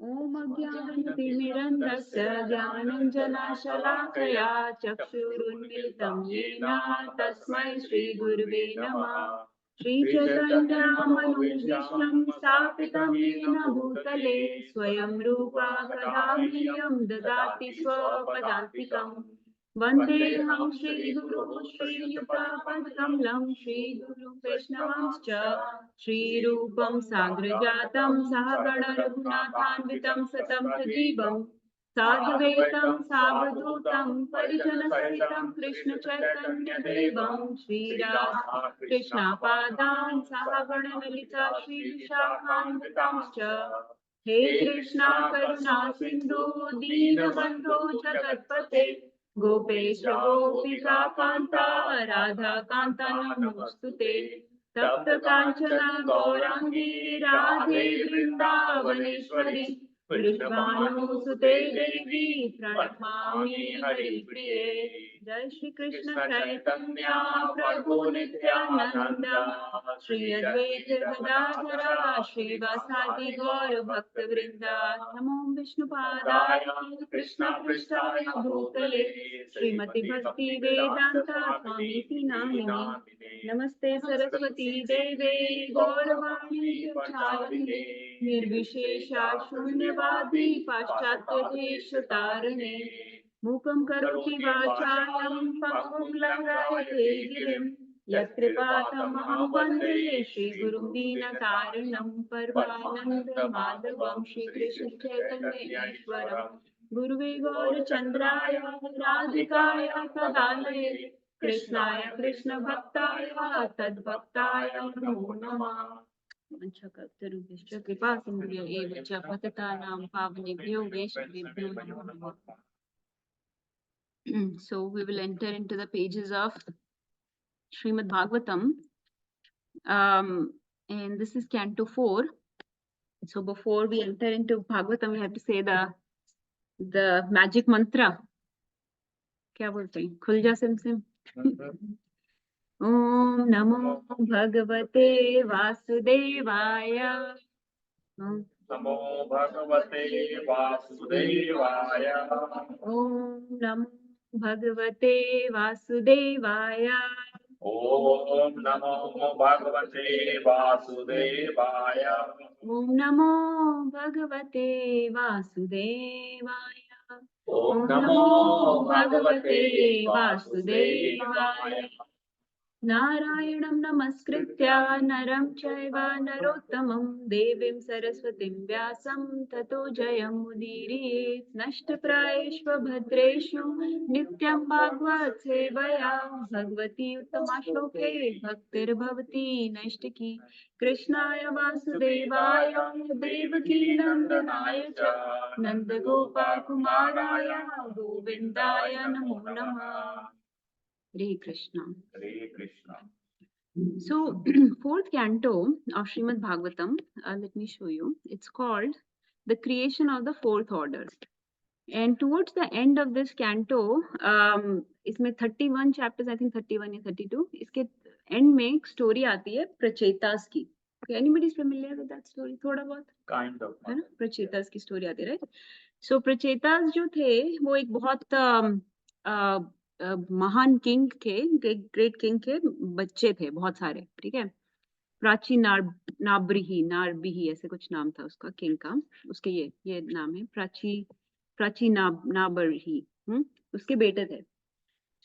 ॐ अज्ञानतिमिरन्धस्य ज्ञानाञ्जनशलाकया चक्षुरुन्मिलितं येन तस्मै श्रीगुरुवे नमः। श्रीचैतन्यमनोभीष्टं स्थापितं येन भूतले स्वयं रूपा कदा मह्यं ददाति स्वपदान्तिकम्। वन्देऽहं श्रीगुरुः श्रीयुतापदकमलं श्रीगुरुं वैष्णवंश्च श्रीरूपं साग्रजातं सहगण रघुनाथान्वितं सतं सजीवं साद्वैतं सावधूतं परिजनसहितं कृष्णचैतन्यदेवं श्रीराधा कृष्णपादान् सहगण ललिता श्रीविशाखान्वितांश्च। हे कृष्णा करुणा सिन्धु दीनबन्धो जगत्पते गोपेश गोपिका कान्ता राधा कान्ता नमोऽस्तुते। तप्त कांचना गौरांगी राधे वृंदावनेश्वरी वृषभानुसुते देवी प्रणमामि हरिप्रिये। जय श्री कृष्ण चैतन्य प्रभु नित्यानंद श्री अद्वैत गदाधर श्रीवासादि गौर भक्त वृंदा। नमो विष्णुपादाय कृष्ण पृष्ठाय भूतले श्रीमति भक्ति वेदांत स्वामी नामिने। नमस्ते सरस्वती देवे गौरवाणी प्रचारिणे निर्विशेषा शून्यवादी पाश्चात्य देश तारिणे। मूकं करोति वाचालं पङ्गुं लङ्घयते गिरिं यत्कृपातमहं वन्दे श्रीगुरुं दीनतारिणं परमानन्दमाधवं श्रीकृष्ण चैतन्येश्वरं गुरुवे गौरचन्द्राय राधिकाय तदालये कृष्णाय कृष्ण भक्ताय तद्भक्ताय नमो नमः। वंशकल्पतरुभ्यश्च कृपा सिन्धुभ्य एव च पतितानां पावनेभ्यो वैष्णवेभ्यो नमो नमः। So we will enter into the pages of Srimad Bhagavatam, and this is Canto 4. So before we enter into Bhagavatam, we have to say the magic mantra. क्या बोलते हैं? खुल जा सिम सिम। ओम नमो भगवते वासुदेवाय। नमो भगवते वासुदेवाय। ओम नमो भगवते वासुदेवाय। ओम नमो भगवते वासुदेवाय। ओम नमो भगवते वासुदेवाय। ओम नमो भगवते वासुदेवाय। नारायणं नमस्कृत्य नरं चैव नरोत्तमं देवीं सरस्वतीं व्यासं ततो जयमुदीरयेत्। नष्टप्रायेषु भद्रेषु नित्यं भागवत सेवया भगवती उत्तमा श्लोके भक्तिर्भवति नैष्टिकी। कृष्णाय वासुदेवाय देवकी नन्दनाय च नन्दगोपकुमाराय गोविन्दाय नमो नमः। Hare Krishna. Hare Krishna. So, fourth canto of Srimad Bhagavatam, let me show you. It's called The Creation of the Fourth Order. And towards the end of this canto, इसमें 31 chapters, I think 31 या 32, इसके end में एक story आती है प्रचेतास की. Okay, anybody is familiar with that story? थोड़ा बहुत? Kind of. है ना? प्रचेतास की story आती है, right? So, प्रचेतास जो थे, वो एक बहुत महान किंग थे, ग्रेट किंग के बच्चे थे बहुत सारे, ठीक है। प्राची नारबिही ऐसे कुछ नाम था उसका किंग का, उसके ये नाम है प्राची नाबरही, उसके बेटे थे।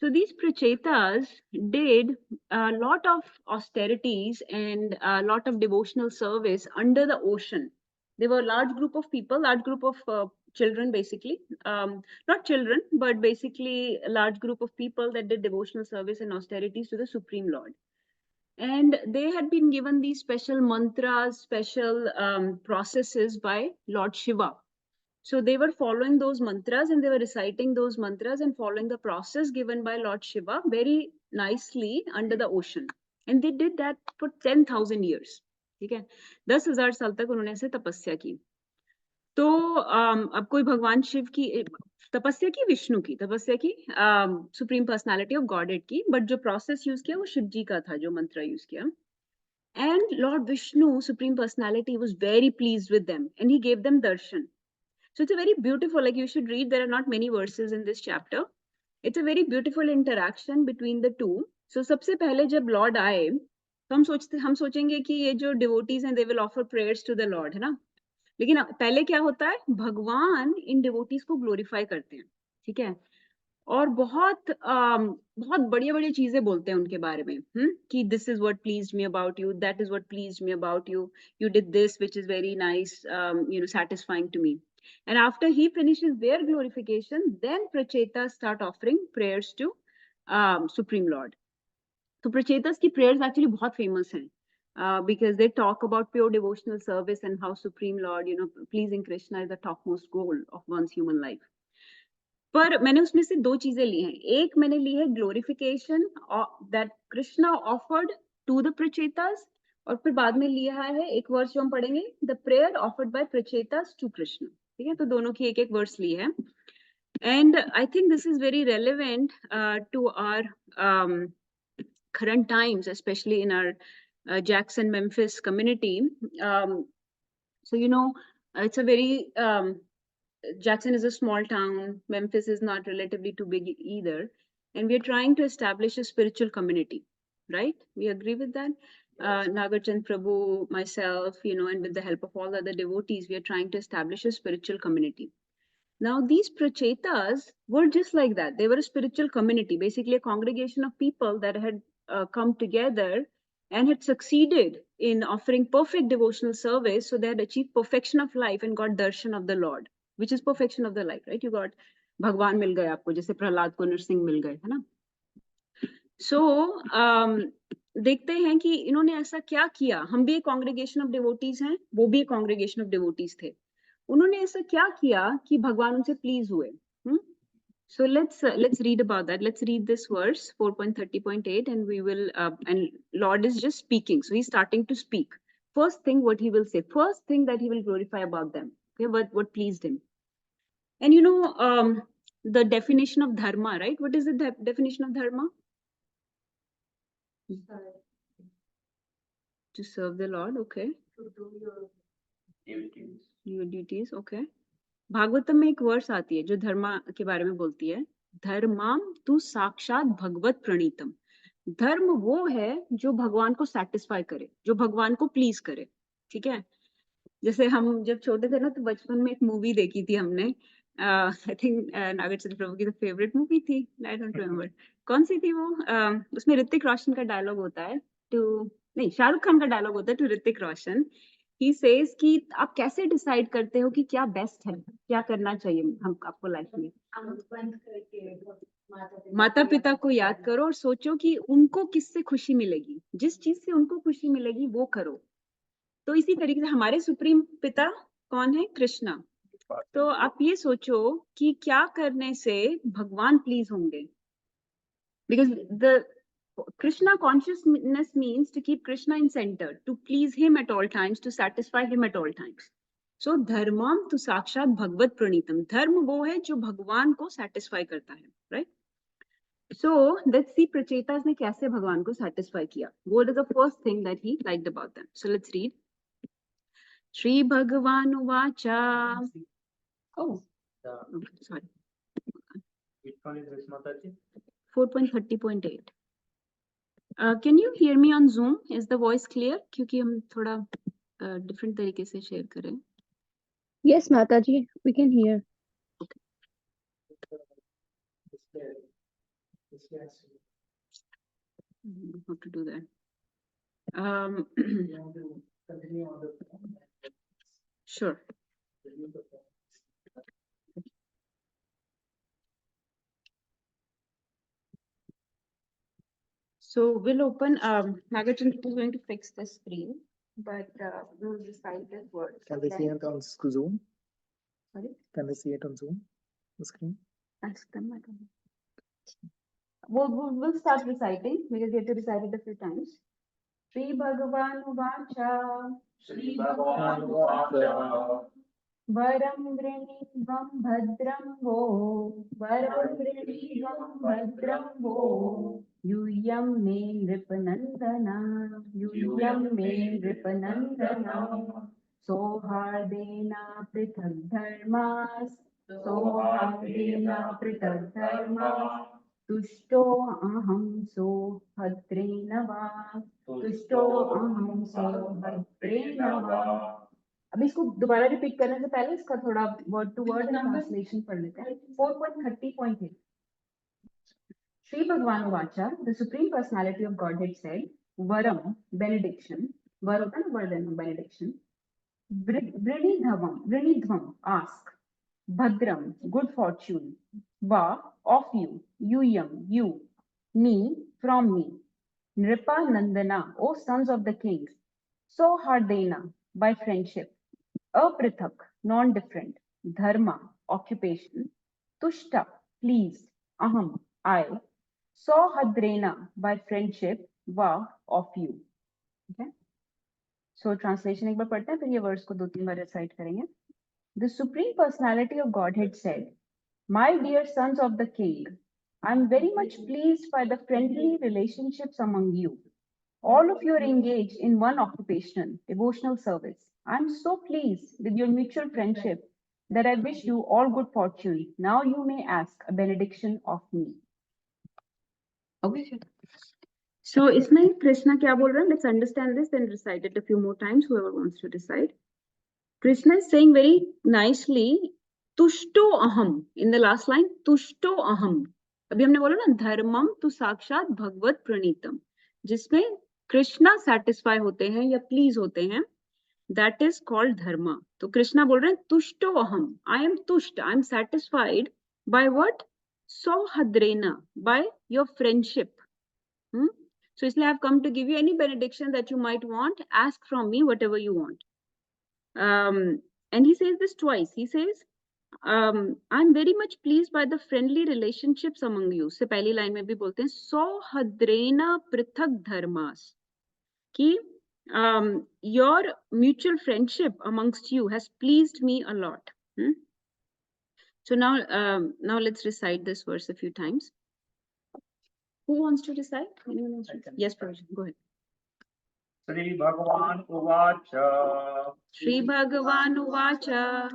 So these prachetas did a lot of austerities and a lot of devotional service under the ocean. They were a large group of people, large group of children basically, not children, but basically a large group of people that did devotional service and austerities to the Supreme Lord. And they had been given these special mantras, special processes by Lord Shiva. So they were following those mantras and they were reciting those mantras and following the process given by Lord Shiva very nicely under the ocean. And they did that for 10,000 years. ठीक है, 10,000 साल तक उन्होंने ऐसे तपस्या की। तो अब कोई भगवान शिव की तपस्या की, विष्णु की तपस्या की, सुप्रीम पर्सनालिटी ऑफ गॉडेड की, बट जो प्रोसेस यूज किया वो शिव जी का था, जो मंत्र यूज किया। And Lord Vishnu, Supreme Personality, was very pleased with them and he gave them darshan. So it's a very beautiful, like you should read, there are not many verses in this chapter. It's a very beautiful interaction between the two. So सबसे पहले जब Lord आए तो हम सोचेंगे कि ये जो डिवोटीज हैं they will offer prayers to the Lord, है ना? लेकिन पहले क्या होता है, भगवान इन डिवोटीज को ग्लोरीफाई करते हैं, ठीक है? और बहुत बढ़िया बढ़िया चीजें बोलते हैं उनके बारे में, कि this is what pleased me about you, that is what pleased me about you, you did this which is very nice, satisfying to me. And after he finishes their glorification, then prachetas start offering prayers to Supreme Lord. तो प्रचेतस की prayers actually बहुत famous हैं, because they talk about pure devotional service and how Supreme Lord, pleasing Krishna is the topmost goal of one's human life. पर मैंने उसमें से दो चीजें ली हैं. एक मैंने ली है glorification that Krishna offered to the Prachetas, और फिर बाद में लिया है एक वर्स जो हम पढ़ेंगे, the prayer offered by Prachetas to Krishna. ठीक है, तो दोनों की एक एक वर्स ली है. And I think this is very relevant to our current times, especially in our Jackson Memphis community. So it's a very Jackson is a small town. Memphis is not relatively too big either. And we are trying to establish a spiritual community, right? We agree with that. Nagarchand Prabhu, myself, and with the help of all other devotees, we are trying to establish a spiritual community. Now, these prachetas were just like that. They were a spiritual community, basically a congregation of people that had come together and had succeeded in offering perfect devotional service. So they had achieved perfection of life and got darshan of the Lord, which is perfection of the life, right? You got Bhagwan mil gaye aapko, jaise Prahlad ko Nrsimh mil gaye, है ना? So देखते हैं कि इन्होंने ऐसा क्या किया. हम भी एक congregation of devotees हैं, वो भी एक congregation of devotees थे. उन्होंने ऐसा क्या किया कि भगवान उनसे प्लीज हुए. So let's read about that. Let's read this verse 4.30.8, and we will and Lord is just speaking. So he's starting to speak. First thing what he will say, first thing that he will glorify about them. Okay, what pleased him. And the definition of dharma, right? What is the definition of dharma? To serve the Lord, okay. To do your duties, okay. Bhagavatam में एक verse आती है जो धर्मा के बारे में बोलती है, धर्माम तु साक्षात भगवत प्रणीतम. धर्म वो है जो भगवान को सेटिस्फाई करे, जो भगवान को प्लीज करे. ठीक है, जैसे हम जब छोटे थे ना, तो बचपन में एक मूवी देखी थी हमने, आई थिंक नागार्जुन प्रभु की फेवरेट मूवी थी, आई डोंट रिमेम्बर कौन सी थी वो. उसमें ऋतिक रोशन का डायलॉग होता है नहीं, शाहरुख खान का डायलॉग होता है to Hrithik Roshan. He says कि आप कैसे डिसाइड करते हो कि क्या बेस्ट है, क्या करना चाहिए हम आपको लाइफ में. माता पिता को याद करो और सोचो कि उनको किससे खुशी मिलेगी, जिस चीज से उनको खुशी मिलेगी वो करो. तो इसी तरीके से हमारे सुप्रीम पिता कौन है? कृष्णा. तो आप ये सोचो कि क्या करने से भगवान प्लीज होंगे. Because the Krishna consciousness means to keep Krishna in center, to please him at all times, to satisfy him at all times. So dharmam to sakshat bhagavad pranitam. धर्म वो है जो भगवान को satisfy करता है, right? So let's see प्रचेतास ने कैसे भगवान को satisfy किया. What is the first thing that he liked about them? So let's read. Shri Bhagavan Uvacha. Oh, okay, sorry. Which one is this, Mataji? 4.30.8. Can you hear me on Zoom? Is the voice clear? क्योंकि हम थोड़ा different तरीके से share करें. Yes, Mataji, we can hear. Okay. How to do that? Sure. So we'll open, Nagarjun is going to fix the screen, but we'll recite this word. Can we see it on Zoom? Sorry? Can we see it on Zoom, the screen? Ask them, I don't know. We'll start reciting because we have to recite it a few times. Shri Bhagavan Uvacha. Shri Bhagavan Uvacha. Varam Vrinidvam Bhadram Vo. Varam Vrinidvam Bhadram Vo. Yuyam me Nripanandana. Yuyam me Nripanandana. सौहार्देन पृथक् धर्मास् सौहार्देन पृथक् धर्मास् तुष्टो अहं सौभद्रेण वा तुष्टो अहं सौभद्रेण वा। अब इसको दोबारा repeat करने से पहले इसका थोड़ा वर्ड टू वर्ड ट्रांसलेशन पढ़ लेते हैं। 4.30.8 Sri Bhagavan Vacha, the Supreme Personality of Godhead said, Varam, benediction, var होता है ना word and benediction, Vrinidhvam, ask, Bhadram, good fortune, Va, of you, Yuyam, you, me, from me, Nripa Nandana, O sons of the kings, Sohardena, by friendship, Aprithak, non-different, Dharma, occupation, Tushta, pleased, Aham, I, Sohadrena, by friendship, Va, of you. Okay? So translation एक बार पढ़ते हैं, फिर ये words को 2-3 बार recite करेंगे. The Supreme Personality of Godhead said, My dear sons of the King, I am very much pleased by the friendly relationships among you. All of you are engaged in one occupation, devotional service. I am so pleased with your mutual friendship that I wish you all good fortune. Now you may ask a benediction of me. Okay. So इसमें कृष्णा क्या बोल रहा है? Let's understand this and recite it a few more times, whoever wants to decide. Krishna is saying very nicely, तुष्टो अहम, in the last line, तुष्टो अहम. अभी हमने बोला ना, धर्मम तो साक्षात भगवत प्रणीतम, जिसमें कृष्णा सेटिस्फाई होते हैं या प्लीज होते हैं, that is called dharma. तो कृष्णा बोल रहे हैं तुष्टो अहम, I am तुष्ट, I am satisfied by what? सौहद्रेना, by your friendship. So इसलिए I have come to give you any benediction that you might want. Ask from me whatever you want. And he says this twice. He says, I'm very much pleased by the friendly relationships among you. से पहली line में भी बोलते हैं सौहद्रेना पृथक धर्मास, कि your mutual friendship amongst you has pleased me a lot. So now let's recite this verse a few times. Who wants to recite? Anyone wants to? Yes, Prabhu, go ahead. Sri Bhagavan Uvacha. Sri Bhagavan Uvacha.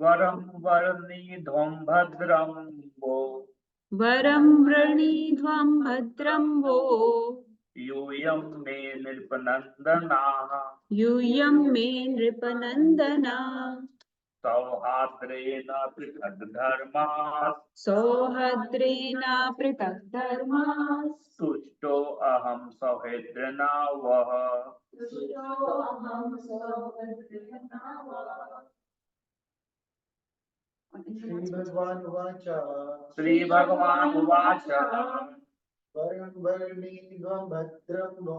Varam Varanidhvam Bhadram Vo. Varam Vranidhvam Bhadram Vo. Yuyam me nirpanandana. Yuyam me nripanandana. Sauhadrena prithak dharmas. Sohadrena pृथक् धर्मास्. Tushto aham sauhedrena vaha. Bhagavan Vacha. Sri Bhagavan Uvacha. Varam Varnidhvam Bhadram Vo.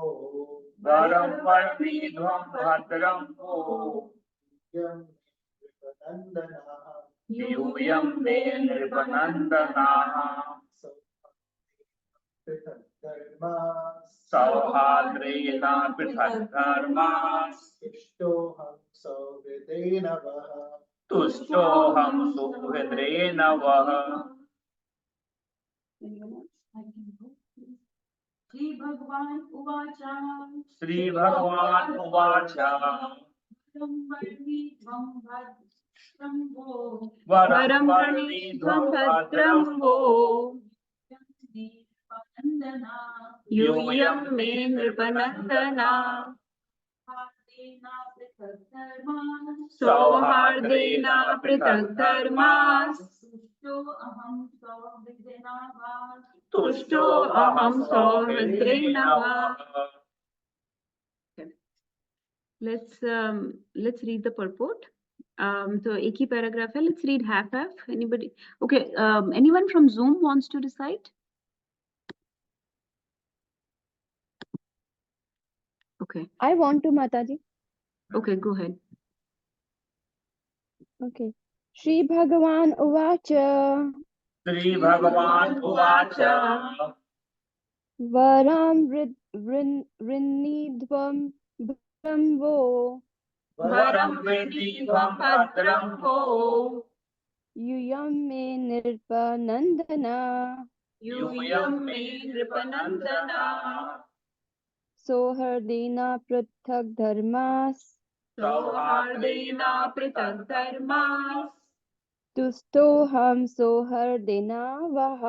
Varam Varanidhvam Bhadram Vo. Yam Nandana. Yuyam me nirpanandana. Pithak Dharmas. Sauhadrena prithak dharmas. Ishtoham Sauvidena Vaha. Tushtoham suhedrena vaha. Sri Bhagavan Uvacha. Sri Bhagavan Uvacha. Varam Pranidhvam Bhadram Vo. Yuyam me nripanandana. Sauhardena pृथक् धर्मास्. तुष्टो अहं सौहद्रेना वा. Let's read the purport. So एक ही paragraph है. Let's read half. Anybody? Okay. Anyone from Zoom wants to recite? Okay. I want to, Mataji. Okay, go ahead. Okay. Shri Bhagavan Uvacha. Sri Bhagavan Uvacha. Varam Vrinidhvam Bhadram Vo. Varam Vrinidhvam Bhadram Vo. Yuyam me nirpanandana. Yuyam me nripanandana. Sohardena Prithak Dharmas. सौहार्देन पृथक् धर्माः तुष्टोऽहं सौहृदेनावः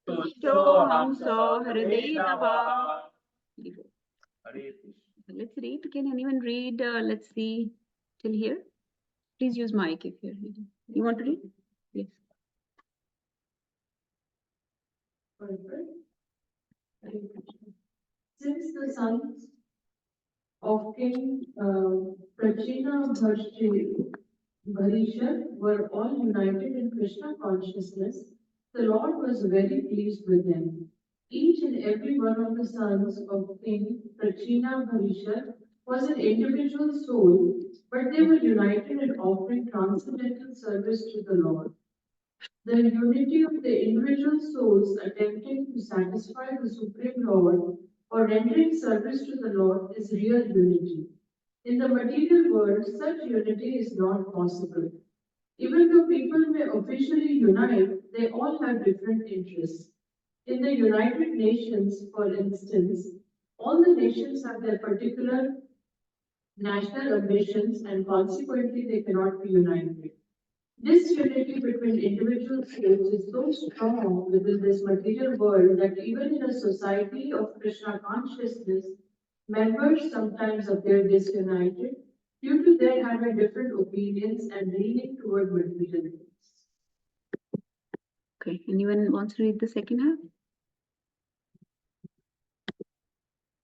तुष्टोऽहं सौहृदेन वा। हरे Krishna. Let's read. Can anyone read? Let's see till here. Please use mic if you're reading. You want to read? Yes. Since the sons of King Prachina were all united in Krishna consciousness, the Lord was very pleased with them. Each and every one of the sons of King Prachina was an individual soul, but they were united in offering transcendental service to the Lord. The unity of the individual souls attempting to satisfy the Supreme Lord or rendering service to the Lord is real unity. In the material world, such unity is not possible. Even though people may officially unite, they all have different interests. In the United Nations, for instance, all the nations have their particular national ambitions and consequently they cannot be united. This unity between individual souls is so strong within this material world that even in a society of Krishna consciousness, members sometimes appear disunited due to their having different opinions and leaning toward material things. Okay. Anyone wants to read the second half?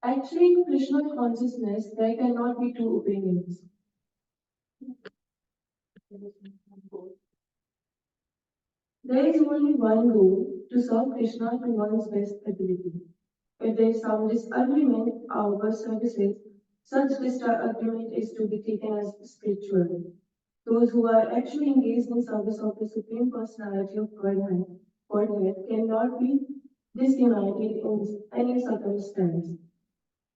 Actually, in Krishna consciousness, there cannot be two opinions. There is only one goal, to serve Krishna to one's best ability. If there is some disagreement over services, such disagreement is to be taken as spiritual. Those who are actually engaged in service of the Supreme Personality of Godhead cannot be disunited in any circumstance.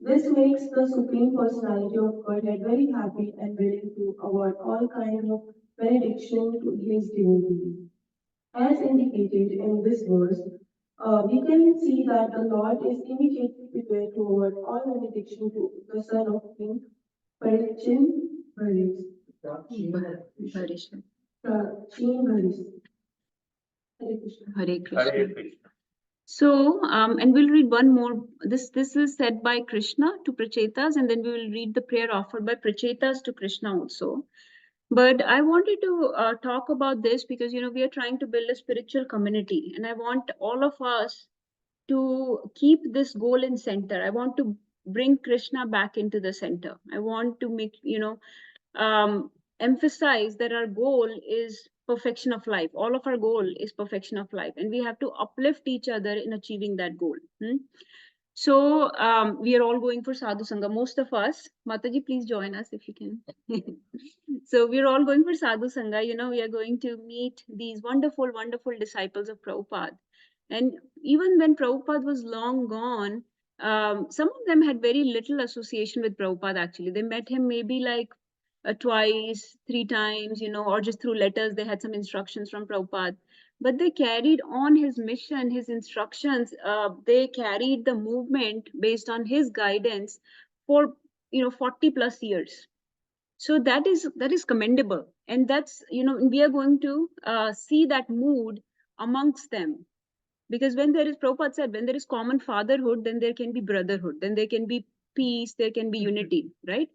This makes the Supreme Personality of Godhead very happy and willing to award all kinds of benediction to his divinity. As indicated in this verse, we can see that the Lord is immediately prepared to award all benediction to the son of King Parichin Bharis. Harisha. Chin Bharis. Hare Krishna. Hare Krishna. Hare Krishna. So, and we'll read one more. This is said by Krishna to Prachetas, and then we will read the prayer offered by Prachetas to Krishna also. But I wanted to talk about this because, you know, we are trying to build a spiritual community, and I want all of us to keep this goal in center. I want to bring Krishna back into the center. I want to make, you know, emphasize that our goal is perfection of life. All of our goal is perfection of life, and we have to uplift each other in achieving that goal. So we are all going for Sadhu Sangha. Most of us, Mataji, please join us if you can. So we're all going for Sadhu Sangha. You know, we are going to meet these wonderful, wonderful disciples of Prabhupada. And even when Prabhupada was long gone, some of them had very little association with Prabhupada actually. They met him maybe like twice, 3 times, you know, or just through letters. They had some instructions from Prabhupada. But they carried on his mission, his instructions. They carried the movement based on his guidance for, you know, 40 plus years. So that is commendable, and that's, you know, we are going to see that mood amongst them, because when there is, Prabhupada said, when there is common fatherhood, then there can be brotherhood, then there can be peace, there can be unity, right?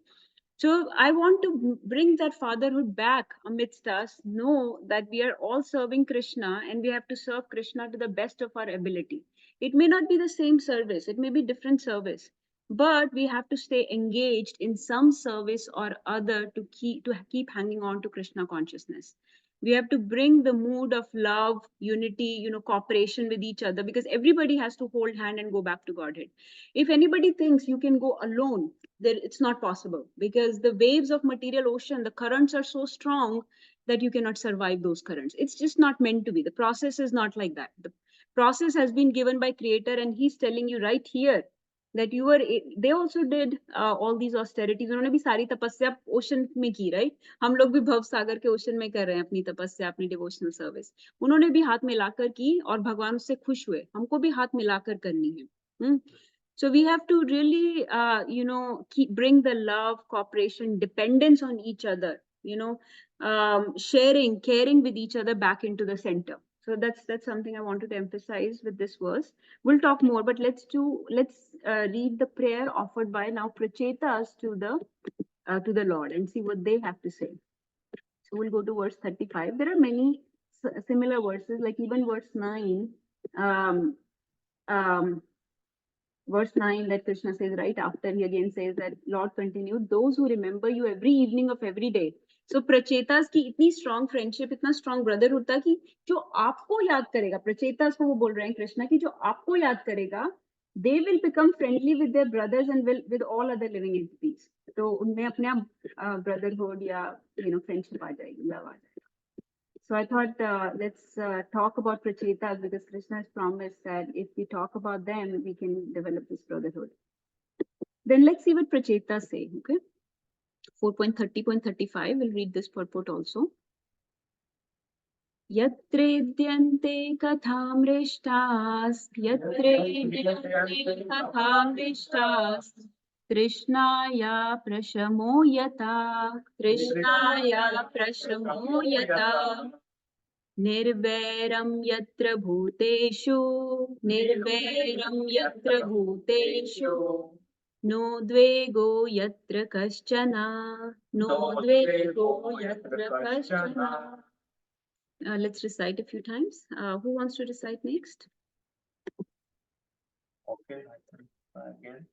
So I want to bring that fatherhood back amidst us, know that we are all serving Krishna and we have to serve Krishna to the best of our ability. It may not be the same service, it may be different service, but we have to stay engaged in some service or other to keep hanging on to Krishna consciousness. We have to bring the mood of love, unity, you know, cooperation with each other, because everybody has to hold hand and go back to Godhead. If anybody thinks you can go alone, then it's not possible, because the waves of material ocean, the currents are so strong that you cannot survive those currents. It's just not meant to be. The process is not like that. The process has been given by Creator, and he's telling you right here that you were, they also did all these austerities. उन्होंने भी सारी तपस्या ocean में की, right? हम लोग भी भव सागर के ओशन में कर रहे हैं अपनी तपस्या, अपनी डिवोशनल सर्विस. उन्होंने भी हाथ मिलाकर की और भगवान उससे खुश हुए. हमको भी हाथ मिलाकर करनी है. So we have to really, bring the love, cooperation, dependence on each other, sharing, caring with each other back into the center. So that's something I wanted to emphasize with this verse. We'll talk more, but let's read the prayer offered by now Prachetas to the Lord and see what they have to say. So we'll go to verse 35. There are many similar verses, like even verse 9. Verse 9 that Krishna says right after, he again says that Lord continued, those who remember you every evening of every day. So Prachetas की इतनी strong friendship, इतना strong brotherhood था कि जो आपको याद करेगा, Prachetas को वो बोल रहे हैं कृष्णा की जो आपको याद करेगा, they will become friendly with their brothers and with all other living entities. तो उनमें अपने आप brotherhood या friendship आ जाएगी, love आ जाएगा. So I thought let's talk about Prachetas because Krishna has promised that if we talk about them, we can develop this brotherhood. Then let's see what Prachetas say, okay? 4.30.35, we'll read this purport also. Yatredyante kathamrishtas, yatredyante kathamrishtas, Krishnaya prashamo yata, Krishnaya prashamo yata. Nirvairam yatra bhuteshu, nirvairam yatra bhuteshu, no dvego yatra kaschana, no dvego yatra kaschana. Let's recite a few times. Who wants to recite next? Okay, I can try again.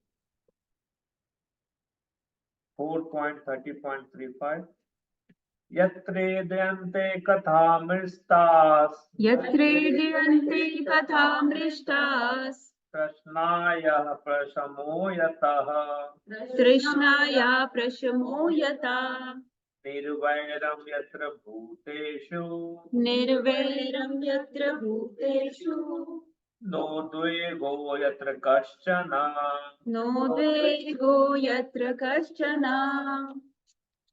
4.30.35. Yatredyante kathamristas. Yatredyante kathamrishtas. Krishnaya prashamo yataha. Krishnaya prashamo yata. Nirvairam yatra bhuteshu. Nirvairam yatra bhuteshu. No dvego yatra kaschana. No dvego yatra kaschana.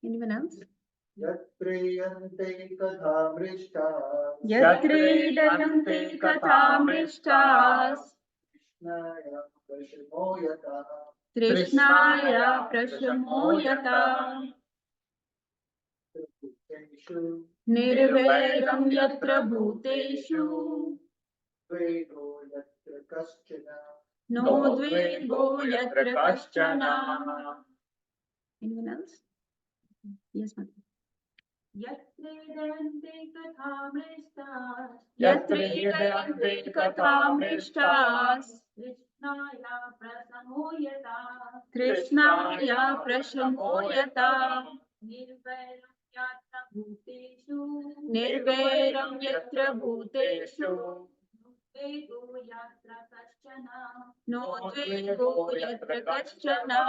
Anyone else? Yatreyante kathamrishtas. Yatreyante kathamrishtas. Krishnaya prashamo yata. Krishnaya prashamo yata. Bhuteshu Nirvairam yatra bhuteshu. Dvego yatra kaschana. No dvego yatra kaschana. Anyone else? Yes, ma'am. Yatredayante kathamrishtas. Yatreyante kathamrishtas. Krishnaya prasamo yata. Krishnaya prashamo yata. Nirvairam yatra bhuteshu. Nirvairam yatra bhuteshu. Nudvego yatra kaschana. No dvego yatra kaschana.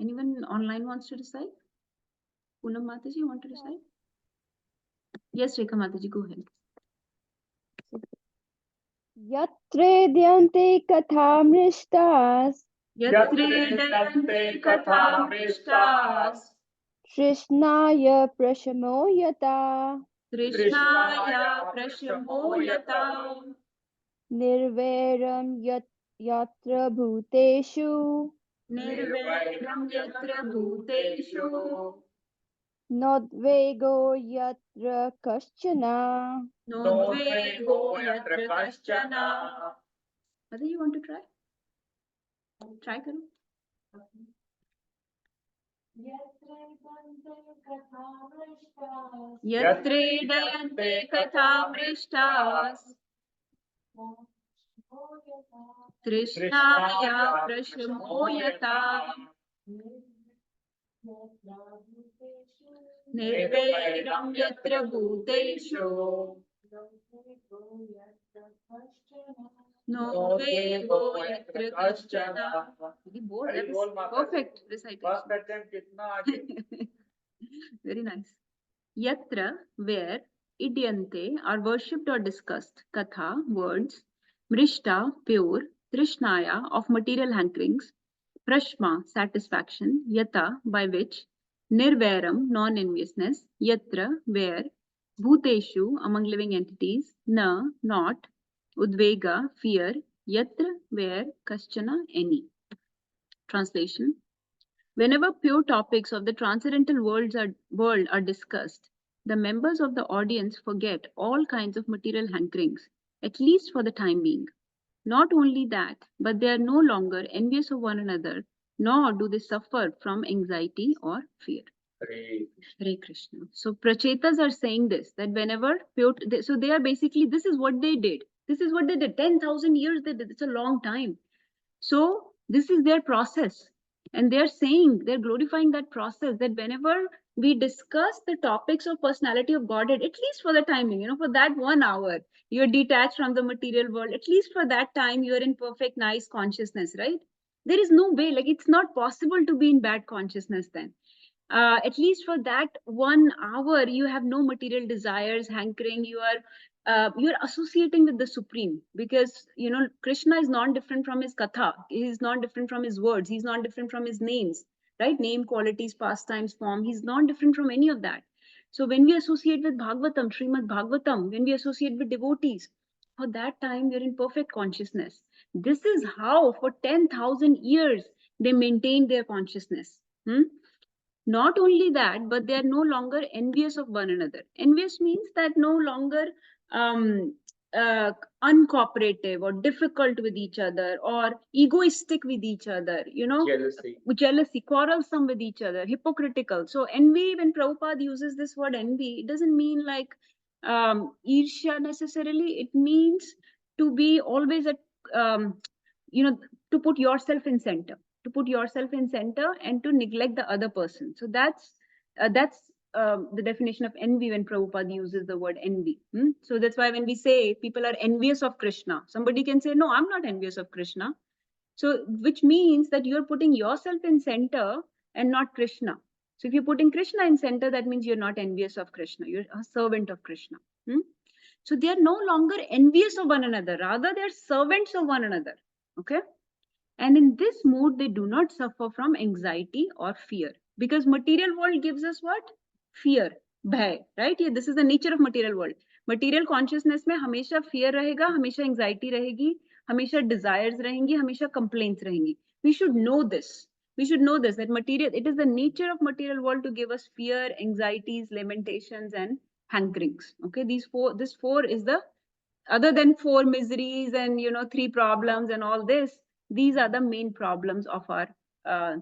Anyone online wants to recite? Poonam Mataji, you want to recite? Yes, Rekha Mataji, go ahead. Yatredyante kathamrishtas, Yatredayante kathamrishtas. Krishnaya prashamo yata, Krishnaya prashamo yata. Nirvairam yatra bhuteshu, Nirvairam yatra bhuteshu. Nodvego yatra kaschana. No dvego yatra kaschana. Mother, you want to try? Try, Karu. Yatredayante kathamrishtas. Krishnaya prashamo yata. Nirvairam yatra bhuteshu. No dvego yatra kaschana. That is perfect recitation. First attempt kitna aage? Very nice. Yatra, where, idyante are worshipped or discussed, katha, words, mrishta, pure, trishnaya, of material hankerings, prashma, satisfaction, yata, by which, nirvairam, non-enviousness, yatra, where, bhuteshu, among living entities, na, not, udvega, fear, Yatra, where, kaschana, any. Translation. Whenever pure topics of the transcendental world are discussed, the members of the audience forget all kinds of material hankerings, at least for the time being. Not only that, but they are no longer envious of one another, nor do they suffer from anxiety or fear. Hare Krishna. So Prachetas are saying this, that whenever so they are basically, this is what they did. This is what they did. 10,000 years they did. It's a long time. So this is their process. And they're saying, they're glorifying that process, that whenever we discuss the topics of personality of Godhead, at least for the timing, for that 1 hour, you're detached from the material world, at least for that time, you're in perfect, nice consciousness, right? There is no way, like it's not possible to be in bad consciousness then. At least for that 1 hour, you have no material desires, hankering, you're associating with the Supreme, because Krishna is not different from his katha, he's not different from his words, he's not different from his names, right? Name, qualities, pastimes, form, he's not different from any of that. So when we associate with Bhagavatam, Srimad Bhagavatam, when we associate with devotees, for that time we're in perfect consciousness. This is how for 10,000 years they maintained their consciousness. Not only that, but they are no longer envious of one another. Envious means that no longer uncooperative or difficult with each other, or egoistic with each other, jealousy, quarrelsome with each other, hypocritical. So envy, when Prabhupada uses this word envy, it doesn't mean like Irsha necessarily. It means to be always at, to put yourself in center. To put yourself in center and to neglect the other person. So that's the definition of envy when Prabhupada uses the word envy. So that's why when we say people are envious of Krishna, somebody can say, no, I'm not envious of Krishna. So which means that you're putting yourself in center and not Krishna. So if you're putting Krishna in center, that means you're not envious of Krishna. You're a servant of Krishna. So they are no longer envious of one another. Rather, they're servants of one another. Okay. And in this mood, they do not suffer from anxiety or fear, because material world gives us what? Fear, bhay, right? Yeah, this is the nature of material world. Material consciousness में हमेशा fear रहेगा, हमेशा anxiety रहेगी, हमेशा desires रहेंगी, हमेशा complaints रहेंगी. We should know this. We should know this, that material, it is the nature of material world to give us fear, anxieties, lamentations, and hankerings. Okay, this four is the, other than 4 miseries and 3 problems and all this, these are the main problems of our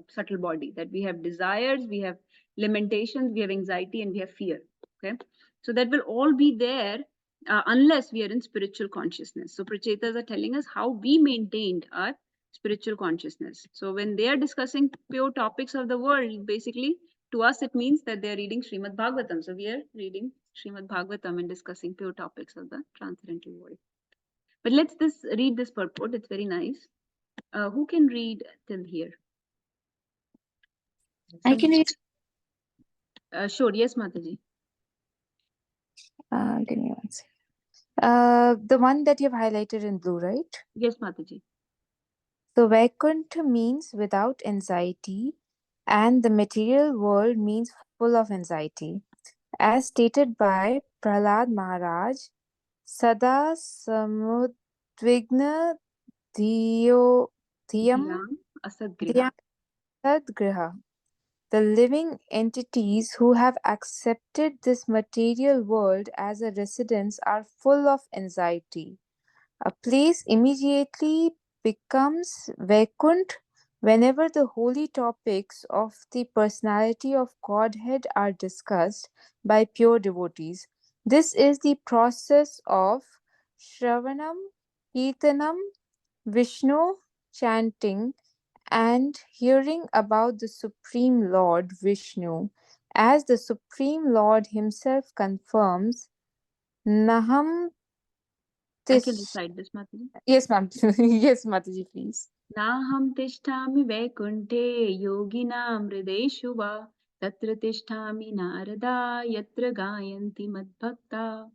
subtle body, that we have desires, we have lamentations, we have anxiety, and we have fear. Okay, so that will all be there unless we are in spiritual consciousness. So Prachetas are telling us how we maintained our spiritual consciousness. So when they are discussing pure topics of the world, basically to us it means that they are reading Srimad Bhagavatam. So we are reading Srimad Bhagavatam and discussing pure topics of the transcendental world. But let's read this purport. It's very nice. Who can read till here? I can read. Sure. Yes, Mataji. Give me one second. The one that you've highlighted in blue, right? Yes, Mataji. So Vaikuntha means without anxiety, and the material world means full of anxiety. As stated by Prahlad Maharaj, Sada Samudvigna Dhiyam Asadgriha. Sadgriha. The living entities who have accepted this material world as a residence are full of anxiety. A place immediately becomes Vaikuntha whenever the holy topics of the personality of Godhead are discussed by pure devotees. This is the process of Shravanam, Kirtanam, Vishnu chanting, and hearing about the Supreme Lord Vishnu, as the Supreme Lord himself confirms, Naham I can recite this, Mataji. Yes, ma'am. Yes, Mataji, please. Naham tishtami vaikunte yoginam hrideshu va tatra tishtami narada yatra gayanti madbhakta.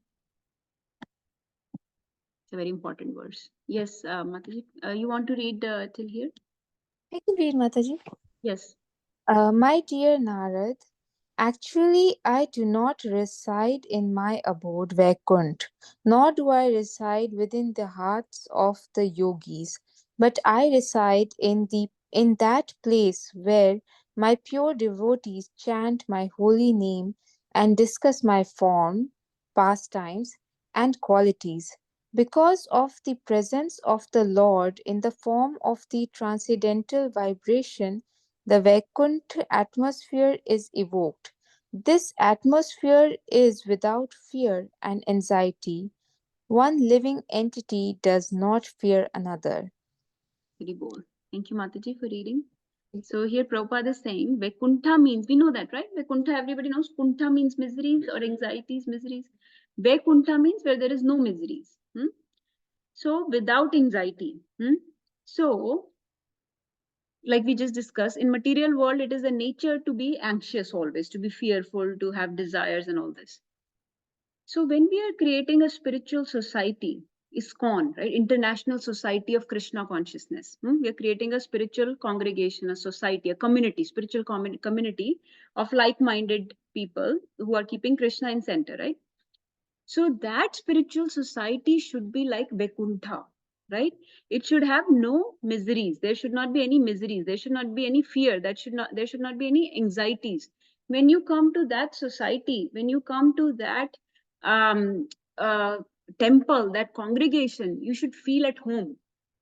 It's a very important verse. Yes, Mataji, you want to read till here? I can read, Mataji. Yes. My dear Narad, Actually, I do not reside in my abode Vaikunt, nor do I reside within the hearts of the yogis, but I reside in that place where my pure devotees chant my holy name and discuss my form, pastimes, and qualities. Because of the presence of the Lord in the form of the transcendental vibration, the Vaikuntha atmosphere is evoked. This atmosphere is without fear and anxiety. One living entity does not fear another. Very bold. Thank you, Mataji, for reading. So here Prabhupada is saying Vaikuntha means, we know that, right? Vaikuntha, everybody knows Kuntha means miseries or anxieties, miseries. Vaikuntha means where there is no miseries. So without anxiety. So, like we just discussed, in material world, it is a nature to be anxious always, to be fearful, to have desires and all this. So when we are creating a spiritual society, ISKCON, right, International Society of Krishna Consciousness, we are creating a spiritual congregation, a society, a community, spiritual community of like-minded people who are keeping Krishna in center, right? So that spiritual society should be like Vaikuntha, right? It should have no miseries. There should not be any miseries. There should not be any fear. There should not be any anxieties. When you come to that society, when you come to that um, uh, temple, that congregation, you should feel at home,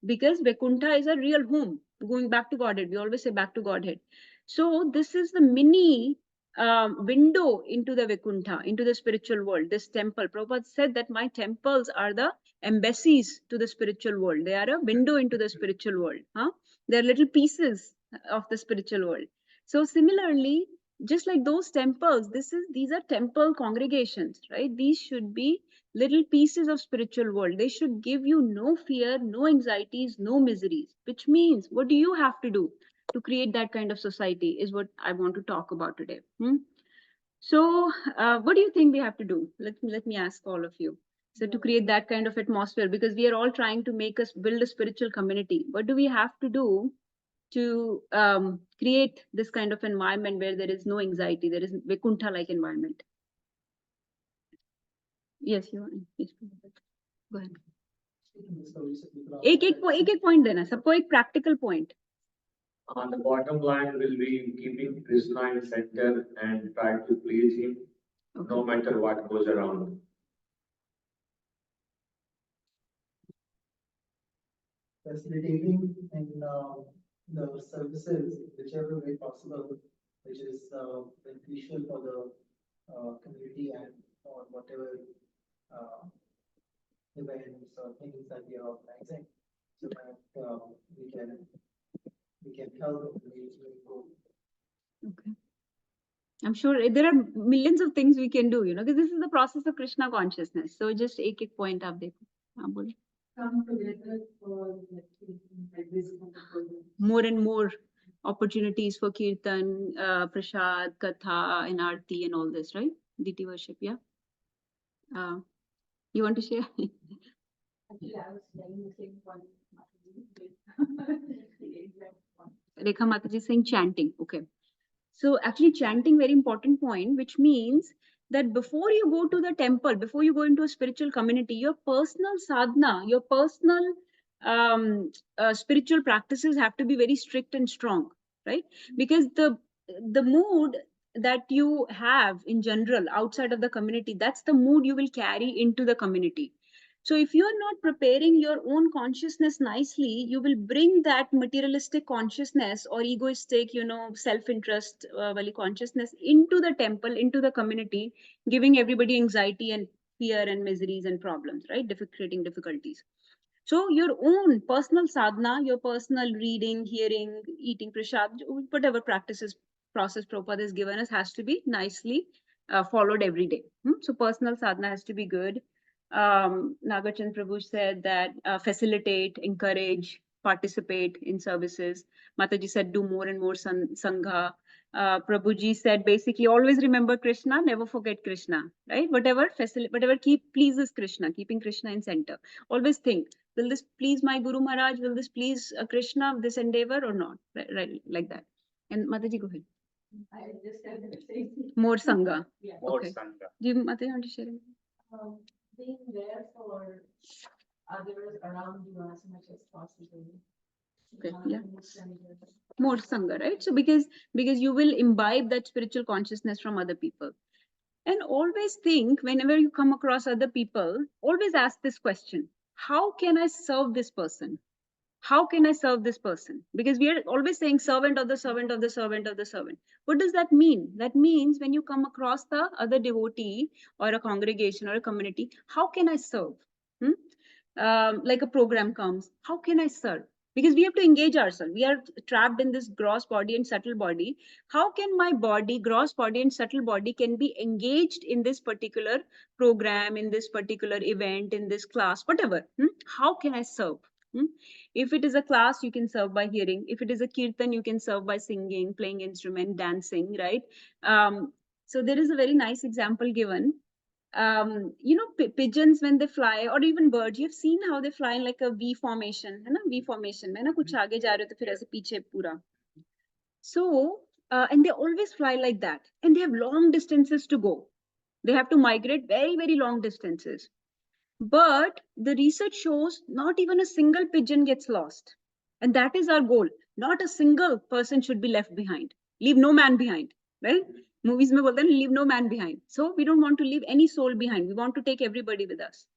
because Vaikuntha is a real home. Going back to Godhead, we always say back to Godhead. So this is the mini window into the Vaikuntha, into the spiritual world, this temple. Prabhupada said that my temples are the embassies to the spiritual world. They are a window into the spiritual world. They are little pieces of the spiritual world. So similarly, just like those temples, these are temple congregations, right? These should be little pieces of spiritual world. They should give you no fear, no anxieties, no miseries, which means what do you have to do to create that kind of society is what I want to talk about today. So what do you think we have to do? Let me ask all of you. So to create that kind of atmosphere, because we are all trying to make us build a spiritual community, what do we have to do to create this kind of environment where there is no anxiety, there is Vaikuntha-like environment? Yes, you are. Yes, go ahead. एक point देना, सबको एक practical point. On the bottom line will be keeping Krishna in center and try to please him no matter what goes around. Facilitating in the services, whichever way possible, which is beneficial for the community and or whatever events or things that we are organizing, so that we can help in the goal. Okay. I'm sure there are millions of things we can do, because this is the process of Krishna consciousness. So just एक point आप देखो. Come together for like this kind of program. More and more opportunities for kirtan, prasad, katha, and aarti and all this, right? Deity worship, yeah. You want to share? Actually, I was saying the same point. Rekha Mataji saying chanting. Okay. So actually chanting, very important point, which means that before you go to the temple, before you go into a spiritual community, your personal sadhana, your personal spiritual practices have to be very strict and strong, right? Because the mood that you have in general outside of the community, that's the mood you will carry into the community. So if you are not preparing your own consciousness nicely, you will bring that materialistic consciousness or egoistic, self-interest valley consciousness into the temple, into the community, giving everybody anxiety and fear and miseries and problems, right? Creating difficulties. So your own personal sadhana, your personal reading, hearing, eating prasad, whatever process Prabhupada has given us has to be nicely followed every day. So personal sadhana has to be good. Nagarchand Prabhu said that facilitate, encourage, participate in services. Mataji said do more and more sangha. Prabhuji said basically always remember Krishna, never forget Krishna, right? Whatever pleases Krishna, keeping Krishna in center. Always think, will this please my Guru Maharaj? Will this please Krishna, this endeavor or not? Right, like that. And Mataji, go ahead. I just said the same thing. More Sangha. Yeah. More Okay. Sangha. Do you, Mata, you want to share? Being there for others around you as much as possible. Okay, Not yeah. being centered. More Sangha, right? So because you will imbibe that spiritual consciousness from other people. And always think, whenever you come across other people, always ask this question: how can I serve this person? How can I serve this person? Because we are always saying servant of the servant of the servant of the servant. What does that mean? That means when you come across the other devotee or a congregation or a community, how can I serve? Like a program comes, how can I serve? Because we have to engage ourselves. We are trapped in this gross body and subtle body. How can my body, gross body and subtle body, can be engaged in this particular program, in this particular event, in this class, whatever? How can I serve? If it is a class, you can serve by hearing. If it is a kirtan, you can serve by singing, playing instrument, dancing, right? So there is a very nice example given. Pigeons when they fly, or even birds, you've seen how they fly in like a V formation, है ना? V formation में ना कुछ आगे जा रहे हो तो फिर ऐसे पीछे पूरा. So, and they always fly like that, and they have long distances to go. They have to migrate very, very long distances. But the research shows not even a single pigeon gets lost. And that is our goal. Not a single person should be left behind. Leave no man behind, right? Movies mein bolte hain, leave no man behind. So we don't want to leave any soul behind. We want to take everybody with us.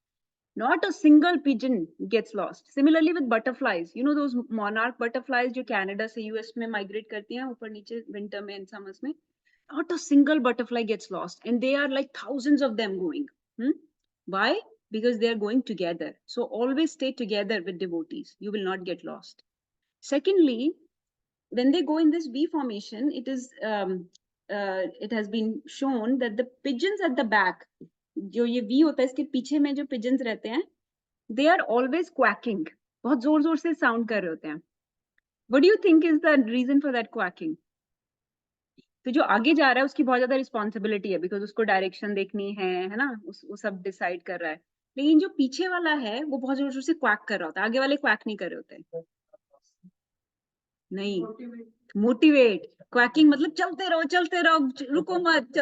Not a single pigeon gets lost. Similarly with butterflies, you know those monarch butterflies जो Canada से US में migrate करती हैं ऊपर नीचे winter में and summers में. Not a single butterfly gets lost, and they are like thousands of them going. Why? Because they are going together. So always stay together with devotees. You will not get lost. Secondly, when they go in this V formation, it has been shown that the pigeons at the back, जो ये V होता है इसके पीछे में जो pigeons रहते हैं, they are always quacking. बहुत जोर जोर से sound कर रहे होते हैं. What do you think is the reason for that quacking? तो जो आगे जा रहा है उसकी बहुत ज्यादा रिस्पॉन्सिबिलिटी है, बिकॉज उसको डायरेक्शन देखनी है ना, वो सब डिसाइड कर रहा है. लेकिन जो पीछे वाला है वो बहुत जोर जोर से क्वैक कर रहा होता है, आगे वाले क्वैक नहीं कर रहे होते हैं. नहीं, मोटिवेट. क्वैकिंग मतलब चलते रहो, रुको मत,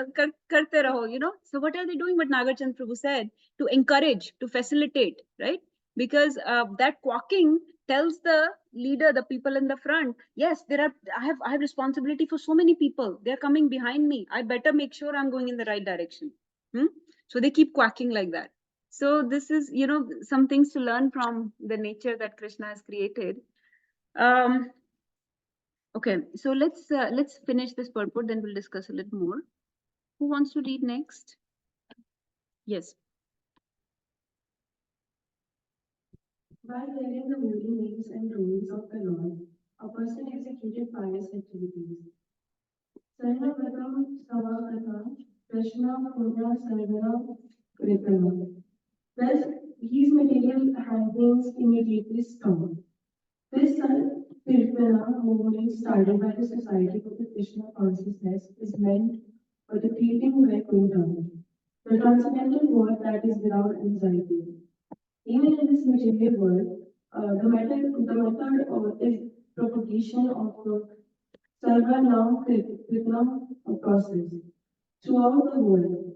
करते रहो, you know. So what are they doing? What Nagarchand Prabhu said, to encourage, to facilitate, right? Because that quacking tells the leader, the people in the front, yes, I have responsibility for so many people. They're coming behind me. I better make sure I'm going in the right direction. So they keep quacking like that. So this is, you know, some things to learn from the nature that Krishna has created. Okay, so let's finish this purport, then we'll discuss a little more. Who wants to read next? Yes. By learning the holy names and rules of the Lord, a person executed pious activities. Sarvagatam Savagata Krishna Punya Sarvara Kritana. Thus, these material handlings immediately stop. This Kirtana movement started by the Society for the Krishna Consciousness is meant for the creating Vaikuntha, the transcendental world that is without anxiety. Even in this material world, the method is propagation of the Sarvanam Kritnam process throughout the world.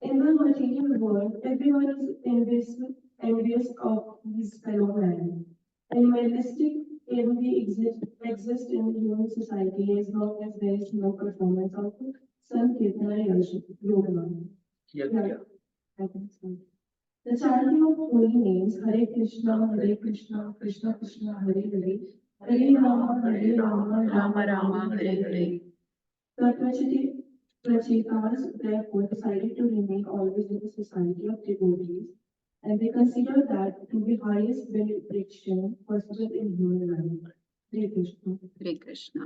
In the material world, everyone is envious of his fellow man. Animalistic envy exists in human society as long as there is no performance of Sankirtana Yoga. Yeah. I think so. The chanting of holy names, Hare Krishna, Krishna Krishna, Hare Hare, Hare Rama, Rama Rama, Hare Hare. The Prachitas therefore decided to remain always in the society of devotees, and they consider that to be highest benediction possible in human life. Hare Krishna. Hare Krishna.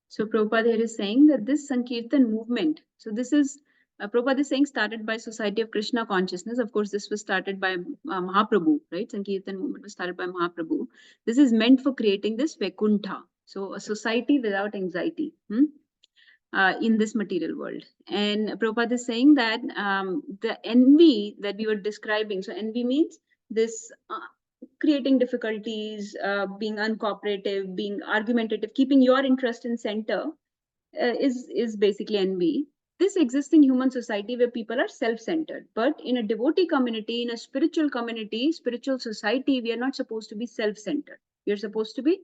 So Prabhupada here is saying that this Sankirtan movement, so this is, Prabhupada is saying started by Society of Krishna Consciousness. Of course, this was started by Mahaprabhu, right? Sankirtan movement was started by Mahaprabhu. This is meant for creating this Vaikuntha. So a society without anxiety. In this material world. And Prabhupada is saying that the envy that we were describing, so envy means this creating difficulties, being uncooperative, being argumentative, keeping your interest in center. is basically envy. This exists in human society where people are self-centered. But in a devotee community, in a spiritual community, spiritual society, we are not supposed to be self-centered. We are supposed to be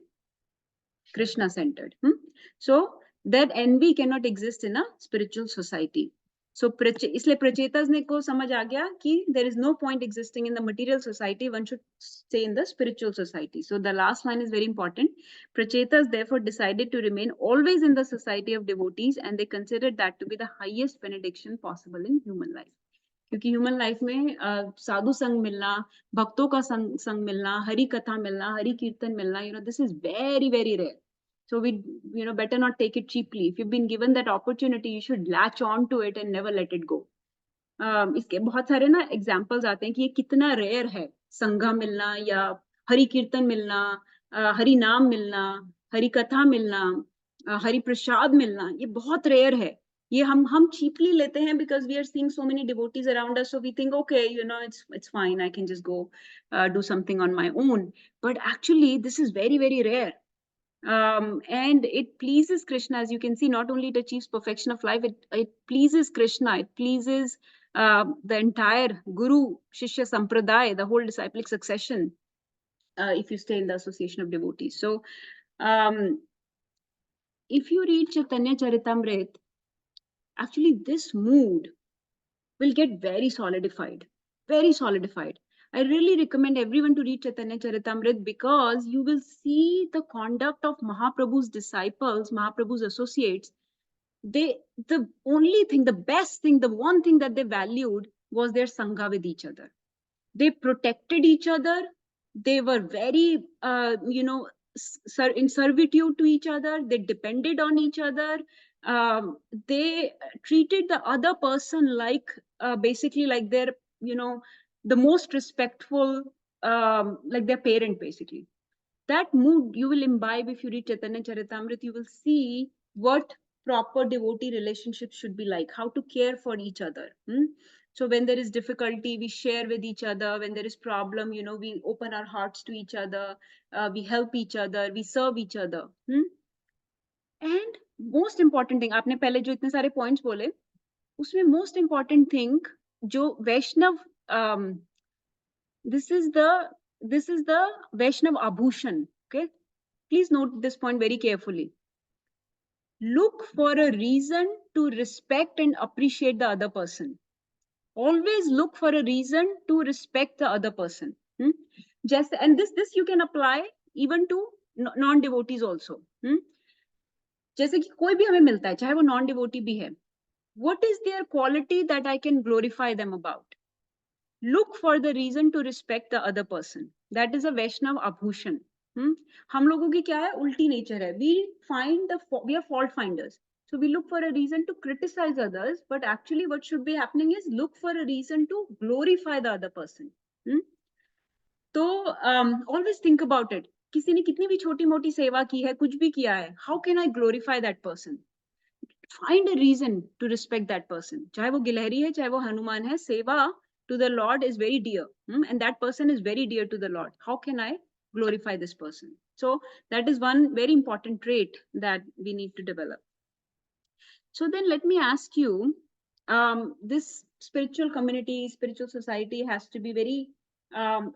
Krishna-centered. So that envy cannot exist in a spiritual society. So इसलिए प्रचेतास ने को समझ आ गया कि there is no point existing in the material society. One should stay in the spiritual society. So the last line is very important. Prachetas therefore decided to remain always in the society of devotees, and they considered that to be the highest benediction possible in human life. क्योंकि human life में साधु संग मिलना, भक्तों का संग मिलना, हरि कथा मिलना, हरि कीर्तन मिलना, this is very very rare. So we better not take it cheaply. If you've been given that opportunity, you should latch on to it and never let it go. इसके बहुत सारे ना एग्जाम्पल्स आते हैं कि ये कितना रेयर है, संघा मिलना या हरि कीर्तन मिलना, हरि नाम मिलना, हरि कथा मिलना, हरि प्रसाद मिलना, ये बहुत रेयर है. ये हम cheaply लेते हैं because we are seeing so many devotees around us, so we think okay, it's fine, I can just go do something on my own. But actually this is very very rare. And it pleases Krishna, as you can see. Not only it achieves perfection of life, it pleases Krishna, it pleases the entire Guru Shishya Sampradaya, the whole disciplic succession, if you stay in the association of devotees. So if you read Chaitanya Charitamrita, actually this mood will get very solidified, very solidified. I really recommend everyone to read Chaitanya Charitamrita because you will see the conduct of Mahaprabhu's disciples, Mahaprabhu's associates. The only thing, the best thing, the one thing that they valued was their sangha with each other. They protected each other. They were very, in servitude to each other. They depended on each other. They treated the other person like, basically like their, the most respectful, like their parent, basically. That mood you will imbibe if you read Chaitanya Charitamrita. You will see what proper devotee relationships should be like, how to care for each other. So when there is difficulty, we share with each other. When there is problem, we open our hearts to each other. We help each other. We serve each other. And most important thing, आपने पहले जो इतने सारे points बोले, उसमें most important thing, जो वैष्णव, this is the Vaishnav Abhushan. Okay, please note this point very carefully. Look for a reason to respect and appreciate the other person. Always look for a reason to respect the other person. Just, and this you can apply even to non-devotees also. जैसे कि कोई भी हमें मिलता है, चाहे वो non-devotee भी है. What is their quality that I can glorify them about? Look for the reason to respect the other person. That is a Vaishnav Abhushan. हम लोगों की क्या है, उल्टी nature है. We are fault finders. So we look for a reason to criticize others, but actually what should be happening is look for a reason to glorify the other person. So always think about it. किसी ने कितनी भी छोटी मोटी सेवा की है, कुछ भी किया है, how can I glorify that person? Find a reason to respect that person. चाहे वो गिलहरी है, चाहे वो हनुमान है, सेवा to the Lord is very dear, and that person is very dear to the Lord. How can I glorify this person? So that is one very important trait that we need to develop. So then let me ask you, this spiritual community, spiritual society has to be very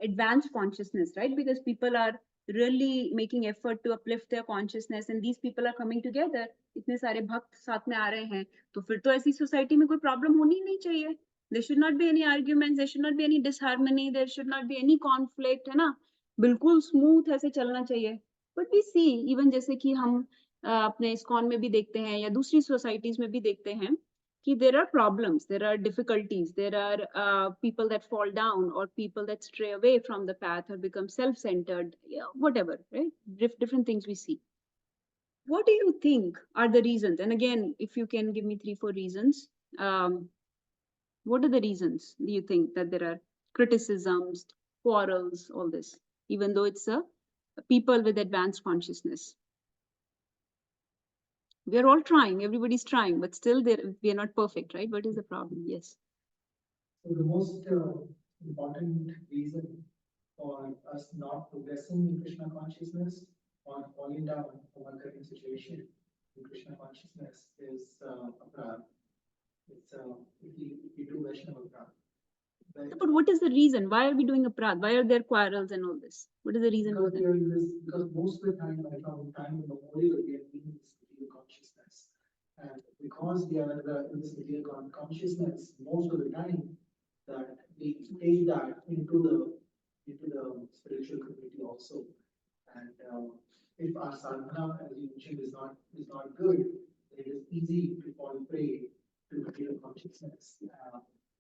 advanced consciousness, right? Because people are really making effort to uplift their consciousness, and these people are coming together. इतने सारे भक्त साथ में आ रहे हैं, तो फिर तो ऐसी सोसाइटी में कोई प्रॉब्लम होनी ही नहीं चाहिए. There should not be any arguments, there should not be any disharmony, there should not be any conflict, है ना? बिल्कुल स्मूथ ऐसे चलना चाहिए. But we see, even जैसे कि हम अपने ISKCON में भी देखते हैं या दूसरी सोसाइटीज में भी देखते हैं कि there are problems, there are difficulties, there are people that fall down or people that stray away from the path or become self-centered, whatever, right? Different things we see. What do you think are the reasons? And again, if you can give me 3-4 reasons, what are the reasons do you think that there are criticisms, quarrels, all this, even though it's a people with advanced consciousness? We are all trying, everybody's trying, but still we are not perfect, right? What is the problem? Yes. So the most important reason for us not progressing in Krishna consciousness or falling down from our current situation in Krishna consciousness is aparadh. It's if you do Vaishnava aparadh. But what is the reason? Why are we doing aparadh? Why are there quarrels and all this? What is the reason for Because that? because most of the time, I found time immemorial, we are in this material consciousness. And because we are in this material consciousness, most of the time, that we take that into the spiritual community also. And if our sadhana, as you mentioned, is not good, then it is easy to fall prey to material consciousness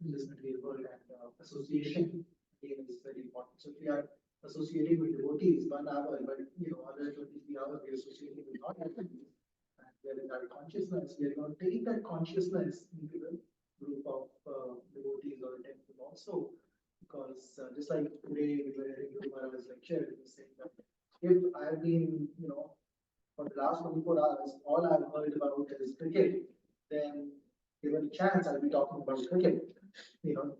in this material world, and association again is very important. So if we are associating with devotees 1 hour, but other 23 hours we are associating with non-devotees, and we are in that consciousness, we are going to take that consciousness into the group of devotees or the temple also. Because just like today we were hearing Guru Maharaj's lecture, he was saying that if I have been, for the last 24 hours, all I've heard about is cricket, then given a chance, I'll be talking about cricket.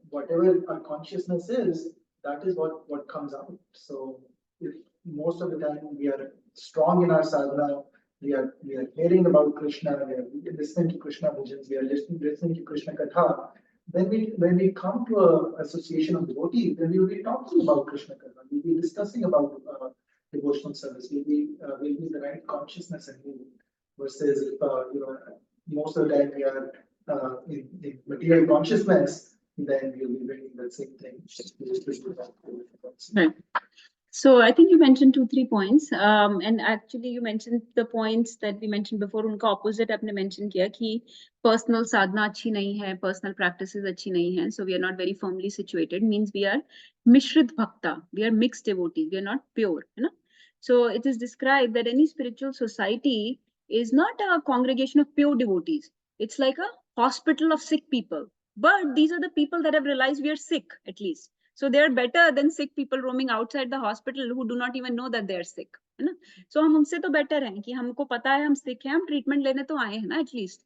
Whatever our consciousness is, that is what comes out. So if most of the time we are strong in our sadhana, we are hearing about Krishna, we are listening to Krishna bhajans, we are listening to Krishna katha. Then when we come to an association of devotees, then we will be talking about Krishna katha. We'll be discussing about devotional service. We'll be in the right consciousness and mood. Versus if most of the time we are in material consciousness, then we'll be bringing the same thing. Right. So I think you mentioned 2-3 points, and actually you mentioned the points that we mentioned before. उनका opposite आपने mention किया कि personal sadhana अच्छी नहीं है, personal practices अच्छी नहीं है. So we are not very firmly situated. Means we are mishrit bhakta. We are mixed devotees. We are not pure. है ना? So it is described that any spiritual society is not a congregation of pure devotees. It's like a hospital of sick people. But these are the people that have realized we are sick, at least. So they are better than sick people roaming outside the hospital who do not even know that they are sick, है ना? So हम उनसे तो better हैं कि हमको पता है हम sick हैं, हम treatment लेने तो आए हैं ना at least.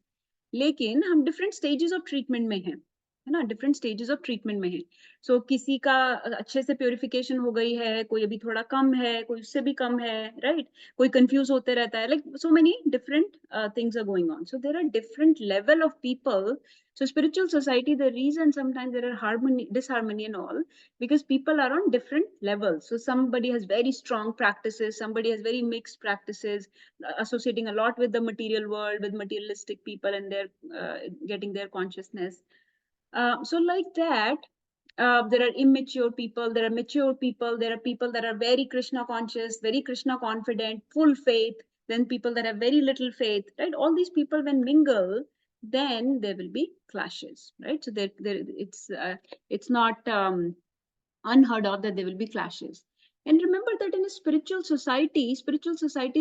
लेकिन हम different stages of treatment में हैं, है ना? Different stages of treatment में हैं. So किसी का अच्छे से purification हो गई है, कोई अभी थोड़ा कम है, कोई उससे भी कम है, right? कोई confuse होते रहता है. Like so many different things are going on. So there are different level of people. So spiritual society, the reason sometimes there are disharmony and all, because people are on different levels. So somebody has very strong practices, somebody has very mixed practices, associating a lot with the material world, with materialistic people, and they're getting their consciousness. So like that, there are immature people, there are mature people, there are people that are very Krishna conscious, very Krishna confident, full faith, then people that have very little faith, right? All these people when mingle, then there will be clashes, right? So it's not unheard of that there will be clashes. And remember that in a spiritual society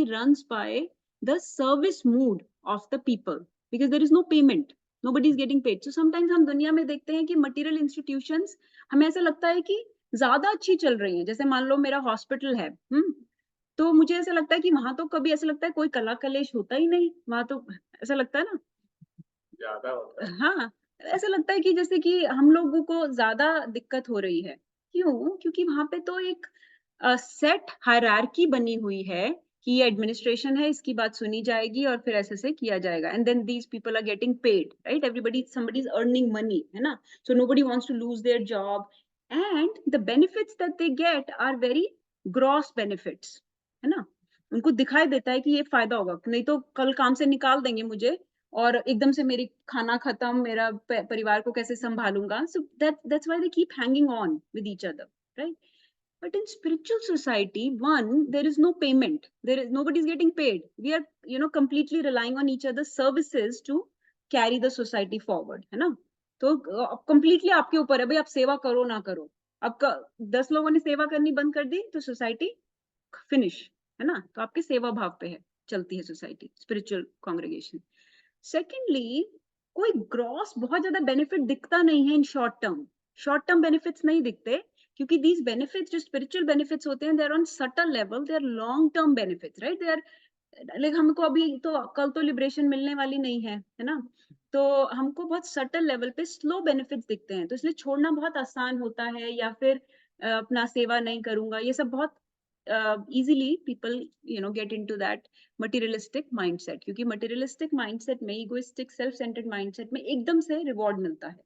runs by the service mood of the people, because there is no payment. Nobody is getting paid. So sometimes हम दुनिया में देखते हैं कि material institutions हमें ऐसा लगता है कि ज्यादा अच्छी चल रही हैं. जैसे मान लो मेरा हॉस्पिटल है, तो मुझे ऐसा लगता है कि वहां तो कभी ऐसा लगता है कोई कला कलेश होता ही नहीं. वहां तो ऐसा लगता है ना, ज्यादा होता है. हाँ, ऐसा लगता है कि जैसे कि हम लोगों को ज्यादा दिक्कत हो रही है. क्यों? क्योंकि वहां पे तो एक सेट हायरार्की बनी हुई है कि ये एडमिनिस्ट्रेशन है, इसकी बात सुनी जाएगी और फिर ऐसे से किया जाएगा. And then these people are getting paid, right? Everybody, somebody is earning money, है ना? So nobody wants to lose their job, and the benefits that they get are very gross benefits, है ना? उनको दिखाई देता है कि ये फायदा होगा, नहीं तो कल काम से निकाल देंगे मुझे और एकदम से मेरी खाना खत्म, मेरा परिवार को कैसे संभालूंगा. So that's why they keep hanging on with each other, right? But in spiritual society, one, there is no payment. Nobody is getting paid. We are, completely relying on each other's services to carry the society forward, है ना? तो completely आपके ऊपर है भाई, आप सेवा करो ना करो. अब 10 लोगों ने सेवा करनी बंद कर दी तो सोसाइटी फिनिश, है ना? तो आपके सेवा भाव पे है, चलती है सोसाइटी, स्पिरिचुअल कांग्रेगेशन. सेकेंडली, कोई ग्रॉस बहुत ज्यादा बेनिफिट दिखता नहीं है इन शॉर्ट टर्म बेनिफिट्स नहीं दिखते, क्योंकि these benefits, जो spiritual benefits होते हैं, they are on subtle level, they are long term benefits, right? They are like हमको अभी तो कल तो लिबरेशन मिलने वाली नहीं है ना? तो हमको बहुत subtle level पे slow benefits दिखते हैं, तो इसलिए छोड़ना बहुत आसान होता है, या फिर अपना सेवा नहीं करूंगा, ये सब बहुत easily people get into that materialistic mindset, क्योंकि materialistic mindset में, egoistic self centered mindset में एकदम से reward मिलता है,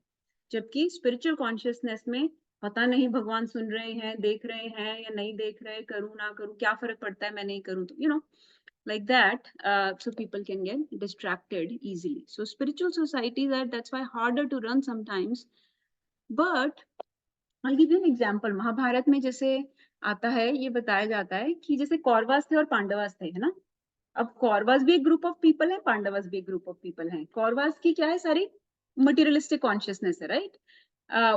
जबकि spiritual consciousness में पता नहीं भगवान सुन रहे हैं, देख रहे हैं या नहीं देख रहे, करूँ ना करूँ, क्या फर्क पड़ता है, मैं नहीं करूँ तो like that. So people can get distracted easily. So spiritual societies are, that's why, harder to run sometimes. But I'll give you an example. Mahabharat में जैसे आता है, ये बताया जाता है कि जैसे कौरवास थे और पांडवास थे, है ना। अब कौरवास भी एक ग्रुप ऑफ पीपल है, पांडवास भी एक ग्रुप ऑफ पीपल है। कौरवास की क्या है, सारी मटेरियलिस्टिक कॉन्शियसनेस है, राइट।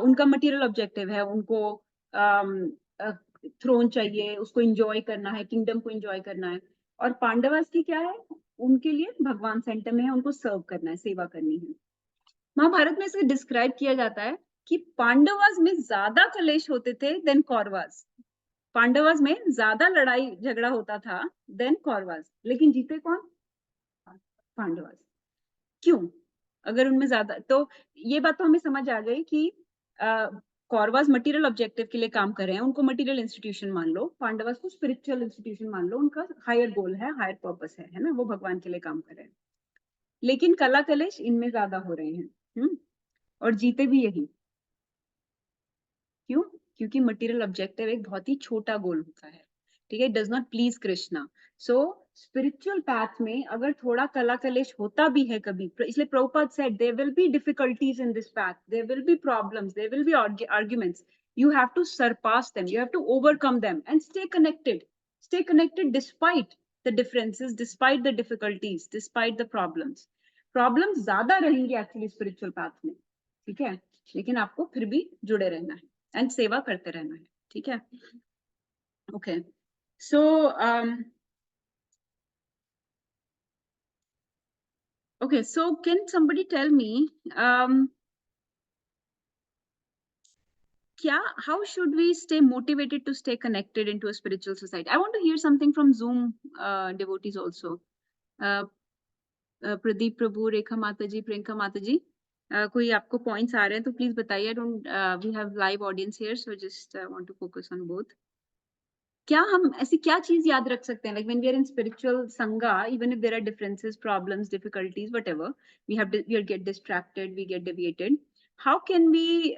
उनका मटेरियल ऑब्जेक्टिव है, उनको थ्रोन चाहिए, उसको एंजॉय करना है, किंगडम को एंजॉय करना है। और पांडवास की क्या है, उनके लिए भगवान सेंटर में है, उनको सर्व करना है, सेवा करनी है। महाभारत में इसे डिस्क्राइब किया जाता है कि पांडवास में ज्यादा कलेश होते थे देन कौरवास। पांडवास में ज्यादा लड़ाई झगड़ा होता था देन कौरवास, लेकिन जीते कौन, पांडवास। क्यों, अगर उनमें ज्यादा, तो ये बात तो हमें समझ आ गई कि कौरवास मटेरियल ऑब्जेक्टिव के लिए काम कर रहे हैं, उनको मटेरियल इंस्टीट्यूशन मान लो, पांडवास को स्पिरिचुअल इंस्टीट्यूशन मान लो, उनका हायर गोल है, हायर पर्पस है ना, वो भगवान के लिए काम कर रहे हैं। लेकिन कला कलेश इनमें ज्यादा हो रहे हैं, और जीते भी यही। क्यों, क्योंकि मटेरियल ऑब्जेक्टिव एक बहुत ही छोटा गोल होता है, ठीक है, does not please Krishna. So spiritual path में अगर थोड़ा कला कलेश होता भी है कभी, इसलिए Prabhupada said there will be difficulties in this path, there will be problems, there will be arguments, you have to surpass them, you have to overcome them and stay connected despite the differences, despite the difficulties, despite the problems ज्यादा रहेंगे actually spiritual path में, ठीक है, लेकिन आपको फिर भी जुड़े रहना है एंड सेवा करते रहना है, ठीक है। Okay, so okay, so can somebody tell me how should we stay motivated to stay connected into a spiritual society? I want to hear something from Zoom devotees also. Pradeep Prabhu, Rekha माता जी, प्रियंका माता जी, कोई आपको पॉइंट्स आ रहे हैं तो प्लीज बताइए। I don't, we have live audience here, so just want to focus on both. क्या हम ऐसी क्या चीज याद रख सकते हैं, like when we are in spiritual sangha, even if there are differences, problems, difficulties, whatever, we get distracted, we get deviated, how can we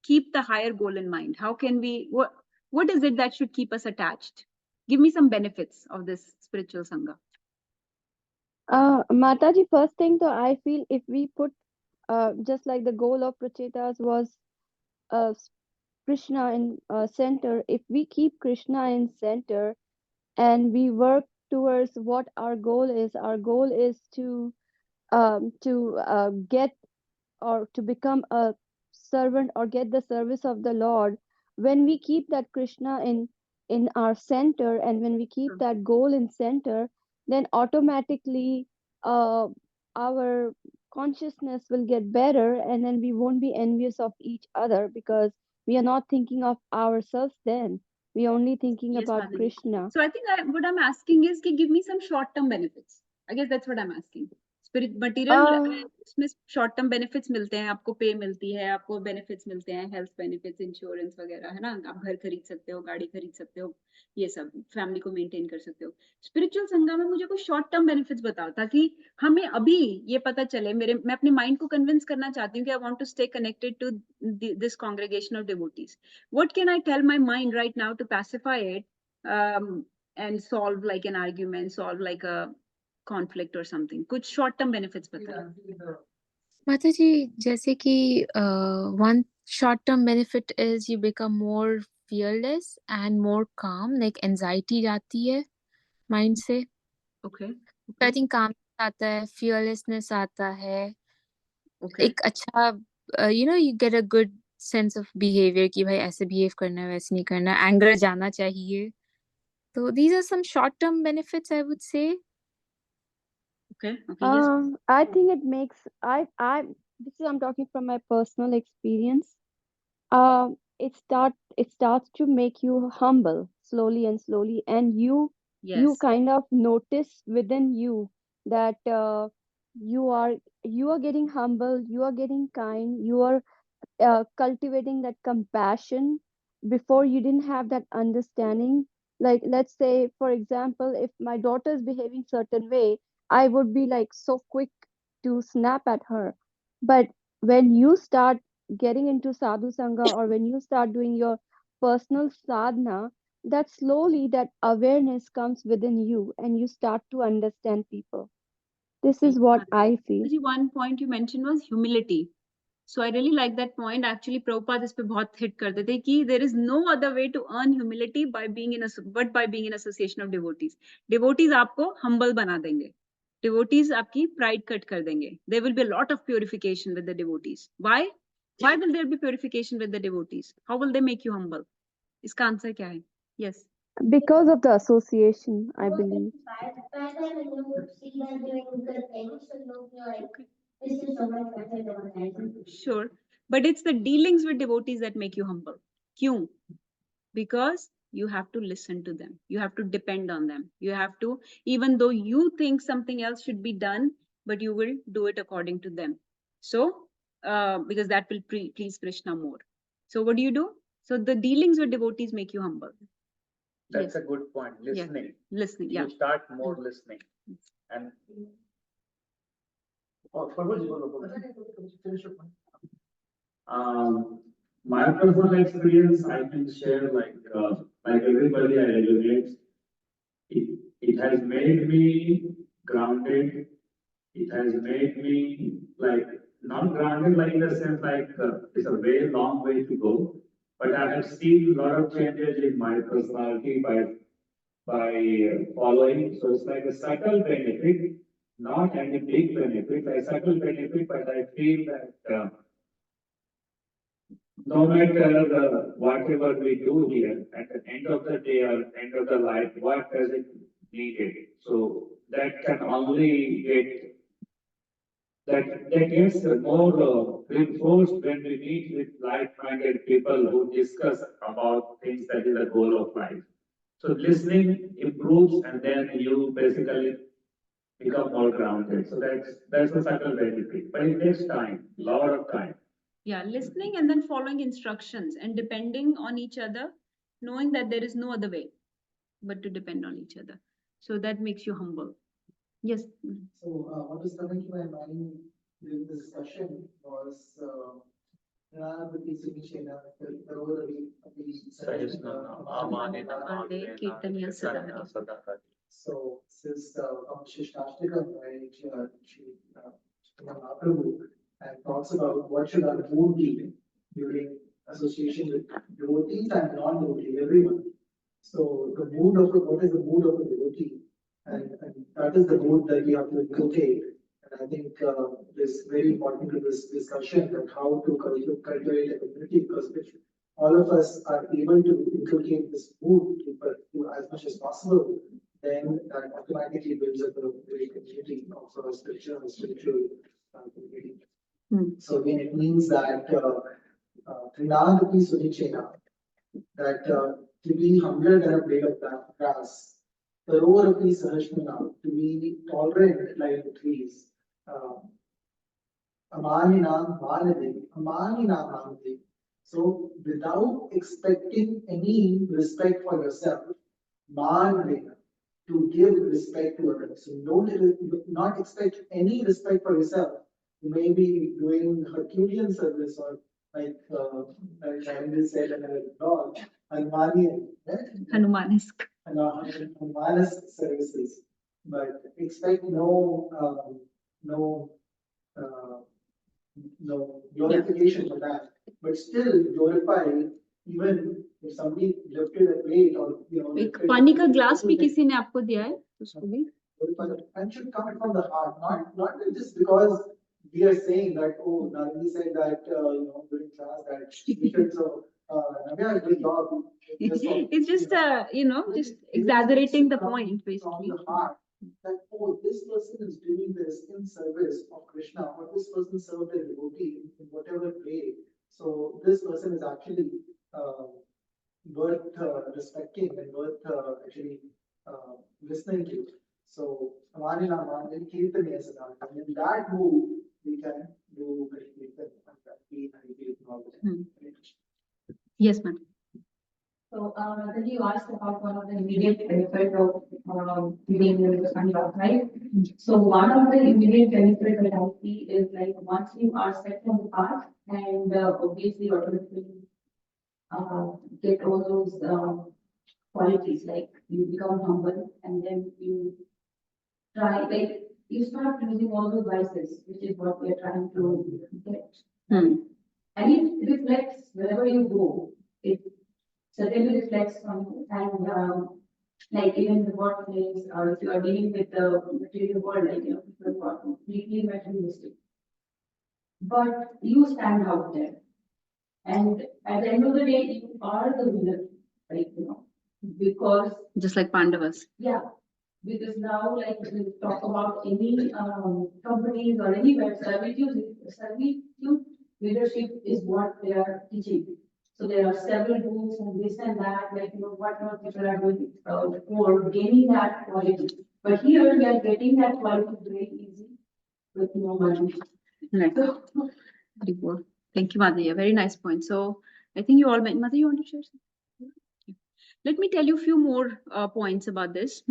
keep the higher goal in mind? How can we, what is it that should keep us attached? Give me some benefits of this spiritual sangha. Mataji, first thing, so I feel if we put just like the goal of Prachetas was Krishna in center, if we keep Krishna in center and we work towards what our goal is to get or to become a servant or get the service of the Lord. When we keep that Krishna in our center and when we keep that goal in center, then automatically our consciousness will get better, and then we won't be envious of each other because we are not thinking of ourselves then. We are only thinking Yes, about Madhavi. Krishna. So I think what I'm asking is, give me some short-term benefits. I guess that's what I'm asking. Spirit material इसमें short term benefits मिलते हैं, आपको पे मिलती है, आपको benefits मिलते हैं, हेल्थ बेनिफिट्स, इंश्योरेंस वगैरह, है ना, आप घर खरीद सकते हो, गाड़ी खरीद सकते हो, ये सब फैमिली को मेंटेन कर सकते हो। स्पिरिचुअल संगम में मुझे कुछ शॉर्ट टर्म बेनिफिट्स बताओ, ताकि हमें अभी ये पता चले, मैं अपने माइंड को कन्विंस करना चाहती हूँ कि I want to stay connected to this congregation of devotees. What can I tell my mind right now to pacify it and solve like an argument, solve like a conflict or something? कुछ short term benefits बताइए। माता जी, जैसे कि one short term benefit is you become more fearless and more calm, like anxiety जाती है mind से। Okay. I think calm आता है, fearlessness आता है, Okay. एक अच्छा you get a good sense of behavior कि भाई ऐसे behave करना है, वैसे नहीं करना, anger जाना चाहिए। तो these are some short term benefits I would say. Okay. Okay. Yes. I think it makes this is I'm talking from my personal experience. It starts to make you humble slowly and slowly, and you Yes. kind of notice within you that you are getting humble, you are getting kind, you are cultivating that compassion, before you didn't have that understanding. Like, let's say, for example, if my daughter is behaving certain way, I would be like so quick to snap at her. But when you start getting into sadhu sangha, or when you start doing your personal sadhana, that slowly that awareness comes within you and you start to understand people. This is what I feel. One point you mentioned was humility. So I really like that point. Actually, Prabhupada इस पे बहुत hit करते थे कि there is no other way to earn humility by being in association of devotees. Devotees आपको humble बना देंगे. Devotees आपकी pride cut कर देंगे. There will be a lot of purification with the devotees. Why? Why will there be purification with the devotees? How will they make you humble? इसका answer क्या है? Yes. Because of the association, I believe. Sure. But it's the dealings with devotees that make you humble. Kyun? Because you have to listen to them. You have to depend on them. You have to, even though you think something else should be done, but you will do it according to them. So, because that will please Krishna more. So what do? So the dealings with devotees make you humble. That's a good point. Listening. Yes. Listening, yeah. You start more listening. And my personal experience, I can share like everybody I relate. It has made me grounded. It has made me like not grounded, like in the sense like it's a very long way to go. But I have seen a lot of changes in my personality by following. So it's like a subtle benefit, not any big benefit, a subtle benefit, but I feel that no matter whatever we do here, at the end of the day or end of the life, what does it needed? So that can only get that gets more reinforced when we meet with like-minded people who discuss about things that is the goal of life. So listening improves, and then you basically become more grounded. So that's a subtle benefit, but it takes time, a lot of time. Yeah, listening and then following instructions and depending on each other, knowing that there is no other way but to depend on each other. So that makes you humble. Yes. So what was coming to my mind during this discussion was Pranabhuti Sunishena, the role of So since Shishtastikam, right, Mahaprabhu, and talks about what should our mood be during association with devotees and non-devotees, everyone. So the mood of what is the mood of a devotee, and that is the mood that we have to inculcate. And I think it's very important to this discussion that how to cultivate a community, because if all of us are able to inculcate this mood to as much as possible, then that automatically builds up a great community of a spiritual community. So again, it means that Trinadapi Sunichena, that to be humbler than a blade of grass, the roar of the Sahashrana, to be tolerant like the trees. Amanina Manade, Amanina Manade. So without expecting any respect for yourself, Manade, to give respect to others. So not expect any respect for yourself. You may be doing Herculean service, or like Chinese said, and a dog, Hanumanian, Hanumanesque. Hanumanesque services, but expect no glorification for that. But still glorify, even if somebody lifted a plate or एक पानी का glass भी किसी ने आपको दिया है उसको भी. And should come from the heart, not just because we are saying that, oh, Nalini said that, during class that we should, so, Navya, good job. It's just, just exaggerating the point, basically. From the heart, that, oh, this person is doing this in service of Krishna, or this person served a devotee in whatever way. So this person is actually worth respecting and worth actually listening to. So, in that move, we can do very Kirtan and be all the time. Yes, ma'am. then you asked about one of the immediate benefit of being in the Sangha, right? So one of the immediate benefit that I see is like once you are set on the path and obviously automatically get all those qualities, like you become humble and then you try, like you start using all those vices, which is what we are trying to get. Hmm. And it reflects wherever you go. It certainly reflects on you. And like even the workplace, or if you are dealing with the material world, like you know, people who are completely materialistic. But you stand out there. And at the end of the day, you are the winner, like you know, because Just like Pandavas. yeah, because now like we talk about any companies or anywhere, servitude leadership is what they are teaching. So there are several rules and this and that, like you know, what not people are doing for gaining that quality. But here we are getting that quality very easy with no money. Right. So Very good. Thank you, Madhya. Very nice point. So I think you all meant, Madhya, you want to share something? Okay. Let me tell you a few more points about this.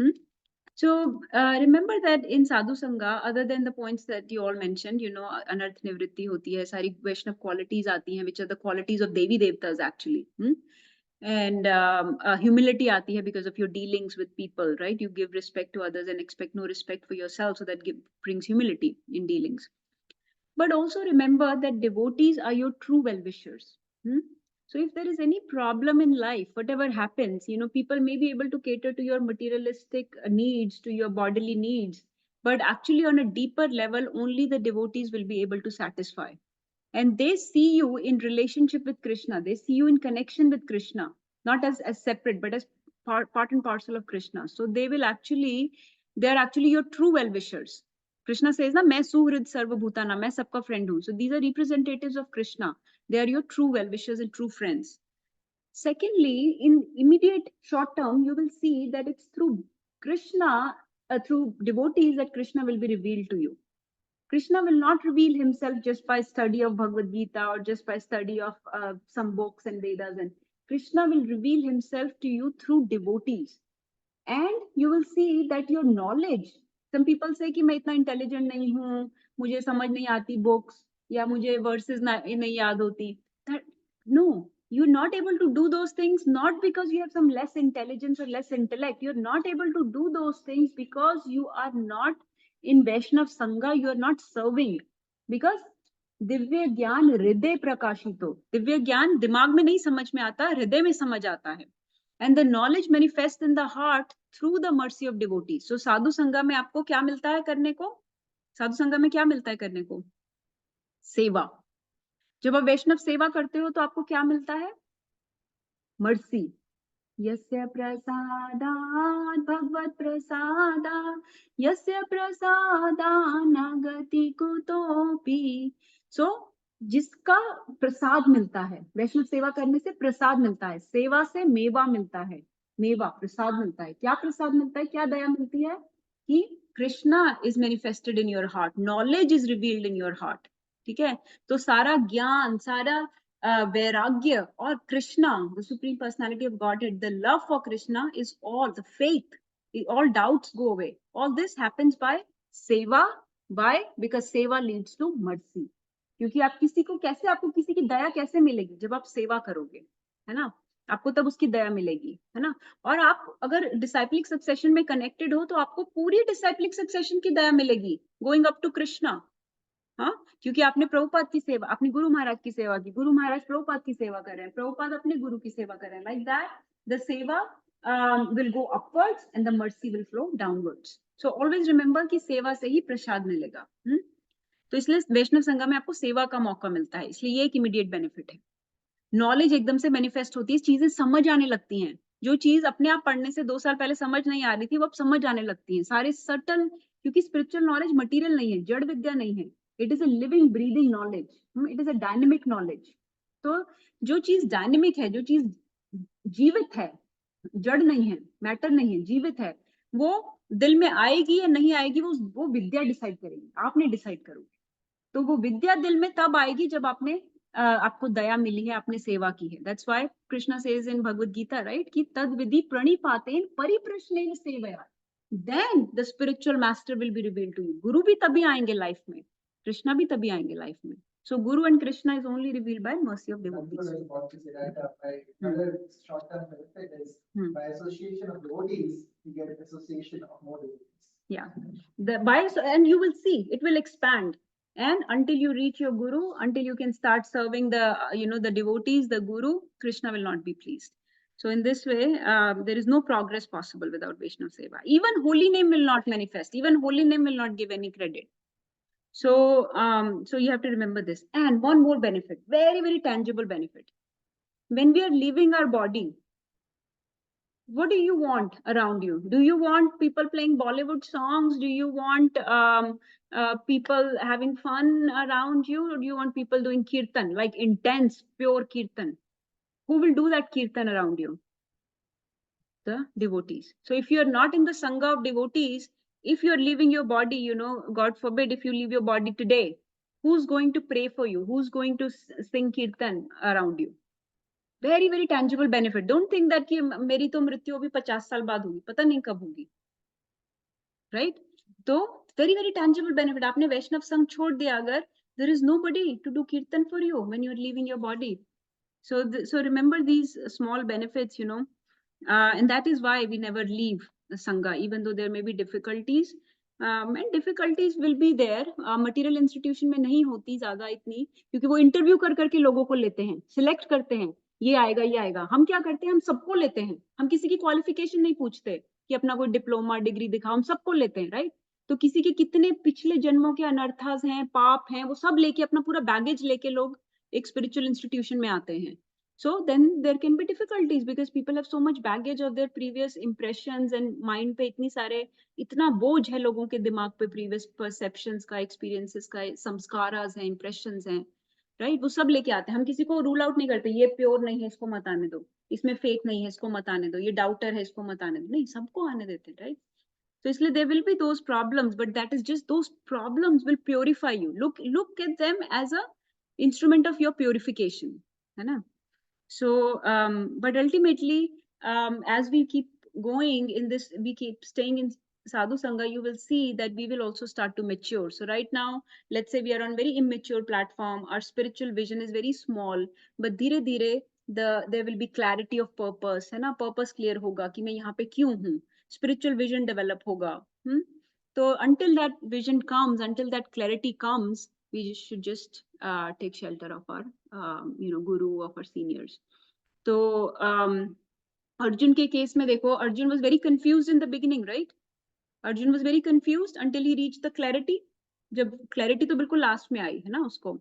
So remember that in Sadhu Sangha, other than the points that you all mentioned, you know, Anarth Nivritti hoti hai, sari Vaishnav qualities aati hain, which are the qualities of Devi Devtas actually. And humility aati hai because of your dealings with people, right? You give respect to others and expect no respect for yourself. So that brings humility in dealings. But also remember that devotees are your true well-wishers. So if there is any problem in life, whatever happens, you know, people may be able to cater to your materialistic needs, to your bodily needs, but actually on a deeper level, only the devotees will be able to satisfy. And they see you in relationship with Krishna. They see you in connection with Krishna, not as separate, but as part and parcel of Krishna. So they're actually your true well-wishers. Krishna says, "Na, main suhrid sarva bhutana, main sabka friend hu." So these are representatives of Krishna. They are your true well-wishers and true friends. Secondly, in immediate short term, you will see that it's through Krishna, through devotees, that Krishna will be revealed to you. Krishna will not reveal himself just by study of Bhagavad Gita or just by study of some books and Vedas. And Krishna will reveal himself to you through devotees. And you will see that your knowledge, some people say कि मैं इतना intelligent नहीं हूँ, मुझे समझ नहीं आती books, या मुझे verses नहीं याद होती. That, no, you're not able to do those things not because you have some less intelligence or less intellect. You're not able to do those things because you are not in Vaishnav Sangha, you are not serving. Because Divya ज्ञान हृदय प्रकाशित हो. दिव्य ज्ञान दिमाग में नहीं समझ में आता, हृदय में समझ आता है. And the knowledge manifests in the heart through the mercy of devotees. So साधु संगा में आपको क्या मिलता है करने को? साधु संगा में क्या मिलता है करने को? सेवा. जब आप वैष्णव सेवा करते हो तो आपको क्या मिलता है? मर्सी. यस्य प्रसादात् भगवत् प्रसादा, यस्य प्रसादान् गति कुतोपि. So जिसका प्रसाद मिलता है, वैष्णव सेवा करने से प्रसाद मिलता है, सेवा से मेवा मिलता है, मेवा प्रसाद मिलता है. क्या प्रसाद मिलता है, क्या दया मिलती है? कि Krishna is manifested in your heart, knowledge is revealed in your heart. ठीक है, तो सारा ज्ञान, सारा वैराग्य और Krishna, the supreme personality of godhead, the love for Krishna is all, the faith, all doubts go away. All this happens by seva. Why? Because seva leads to mercy. क्योंकि आप किसी को कैसे, आपको किसी की दया कैसे मिलेगी? जब आप सेवा करोगे, है ना, आपको तब उसकी दया मिलेगी, है ना. और आप अगर डिसाइपलिक सक्सेशन में कनेक्टेड हो तो आपको पूरी डिसाइपलिक सक्सेशन की दया मिलेगी, गोइंग अप टू कृष्णा. हाँ, क्योंकि आपने प्रभुपाद की सेवा, अपने गुरु महाराज की सेवा की, गुरु महाराज प्रभुपाद की सेवा कर रहे हैं, प्रभुपाद अपने गुरु की सेवा कर रहे हैं. लाइक दैट द सेवा will go upwards and the mercy will flow downwards. So always remember कि सेवा से ही प्रसाद मिलेगा. तो इसलिए वैष्णव संघ में आपको सेवा का मौका मिलता है, इसलिए ये एक इमीडिएट बेनिफिट है. नॉलेज एकदम से मैनिफेस्ट होती है, चीजें समझ आने लगती हैं. जो चीज अपने आप पढ़ने से 2 साल पहले समझ नहीं आ रही थी, वो अब समझ आने लगती है. सारे सटल, क्योंकि स्पिरिचुअल नॉलेज मटीरियल नहीं है, जड़ विद्या नहीं है. It is a living breathing knowledge, it is a dynamic knowledge. तो जो चीज डायनेमिक है, जो चीज जीवित है, जड़ नहीं है, मैटर नहीं है, जीवित है, वो दिल में आएगी या नहीं आएगी, वो विद्या डिसाइड करेगी, आपने डिसाइड करोगे. तो वो विद्या दिल में तब आएगी जब आपने आपको दया मिली है, आपने सेवा की है. That's why Krishna says in Bhagavad Gita, right, कि तद विधि प्रणिपातेन परिप्रश्नेन सेवया. Then the spiritual master will be revealed to you. Guru भी तभी आएंगे लाइफ में, कृष्णा भी तभी आएंगे लाइफ में. So Guru and Krishna is only revealed by mercy of devotees. Another short-term benefit is by association of devotees, you get association of more devotees. Yeah, and you will see it will expand, and until you reach your Guru, until you can start serving the the devotees, the Guru, Krishna will not be pleased. So in this way, there is no progress possible without Vaishnava Seva. Even holy name will not manifest. Even holy name will not give any credit. So so you have to remember this. And one more benefit, very, very tangible benefit. When we are leaving our body, what do you want around you? Do you want people playing Bollywood songs? Do you want people having fun around you? Or do you want people doing kirtan, like intense, pure kirtan? Who will do that kirtan around you? The devotees. So if you're not in the Sangha of devotees, if you're leaving your body, God forbid, if you leave your body today, who's going to pray for you? Who's going to sing kirtan around you? Very, very tangible benefit. Don't think that कि मेरी तो मृत्यु अभी 50 साल बाद होगी, पता नहीं कब होगी, right? तो very, very tangible benefit. आपने वैष्णव संघ छोड़ दिया अगर, there is nobody to do kirtan for you when you're leaving your body. So remember these small benefits, and that is why we never leave the Sangha, even though there may be difficulties. And difficulties will be there. Material institution में नहीं होती ज्यादा इतनी, क्योंकि वो interview कर करके लोगों को लेते हैं, सिलेक्ट करते हैं, ये आएगा ये आएगा. हम क्या करते हैं, हम सबको लेते हैं, हम किसी की क्वालिफिकेशन नहीं पूछते कि अपना कोई डिप्लोमा डिग्री दिखाओ, हम सबको लेते हैं, राइट? तो किसी के कितने पिछले जन्मों के अनर्थास हैं, पाप हैं, वो सब लेके अपना पूरा बैगेज लेके लोग एक स्पिरिचुअल इंस्टीट्यूशन में आते हैं. So then there can be difficulties because people have so much baggage of their previous impressions and mind पे इतनी सारे, इतना बोझ है लोगों के दिमाग पे previous perceptions का, experiences का, संस्कारास हैं, impressions हैं, right? वो सब लेके आते हैं. हम किसी को rule out नहीं करते, ये pure नहीं है, इसको मत आने दो, इसमें fake नहीं है, इसको मत आने दो, ये doubter है, इसको मत आने दो, नहीं, सबको आने देते, right? So इसलिए there will be those problems, but that is just, those problems will purify you. Look at them as a instrument of your purification, है ना? So, but ultimately, as we keep going in this, we keep staying in Sadhu Sangha, you will see that we will also start to mature. So right now, let's say we are on very immature platform, our spiritual vision is very small, but धीरे धीरे there will be clarity of purpose, है ना? Purpose clear होगा कि मैं यहाँ पे क्यों हूँ, spiritual vision develop होगा. So until that vision comes, until that clarity comes, we should just take shelter of our Guru, of our seniors. So Arjun के case में देखो, Arjun was very confused in the beginning, right? Arjun was very confused until he reached the clarity. जब clarity तो बिल्कुल last में आई है ना उसको.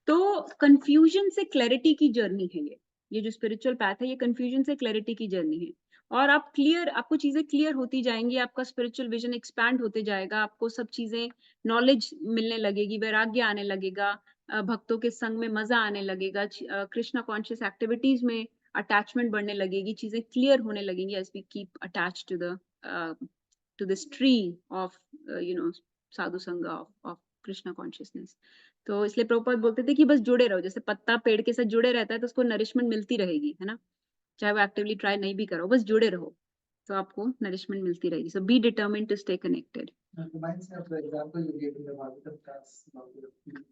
तो confusion से clarity की journey है ये जो spiritual path है, ये confusion से clarity की journey है. और आप clear, आपको चीजें clear होती जाएंगी, आपका spiritual vision expand होते जाएगा, आपको सब चीजें knowledge मिलने लगेगी, वैराग्य आने लगेगा, भक्तों के संग में मजा आने लगेगा, कृष्णा conscious activities में attachment बढ़ने लगेगी, चीजें clear होने लगेंगी as we keep attached to this tree of sadhu sangha of Krishna consciousness. तो इसलिए प्रभुपाद बोलते थे कि बस जुड़े रहो, जैसे पत्ता पेड़ के साथ जुड़े रहता है तो उसको नरिशमेंट मिलती रहेगी, है ना? चाहे वो एक्टिवली ट्राई नहीं भी करो, बस जुड़े रहो तो आपको नरिशमेंट मिलती रहेगी. So be determined to stay connected. Reminds me of the example you gave in the Bhagavatam class about the leaf.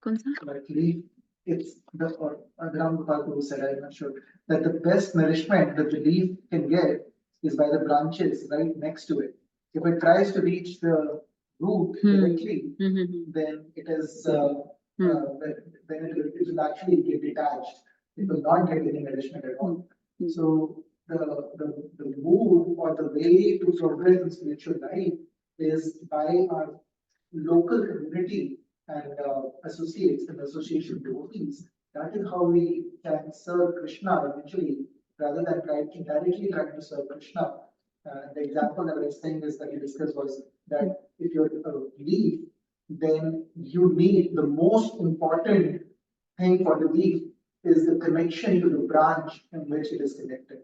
कौन सा? Like leaf, it's the, or Ram Gopal Guru said, I'm not sure, that the best nourishment that the leaf can get is by the branches right next to it. If it tries to reach the root directly, then it is then it will actually get detached. It will not get any nourishment at all. So the move or the way to progress in spiritual life is by our local community and associates and association devotees. That is how we can serve Krishna eventually, rather than directly trying to serve Krishna. The example that I was saying is that you discussed was that if you're a leaf, then you need the most important thing for the leaf is the connection to the branch in which it is connected.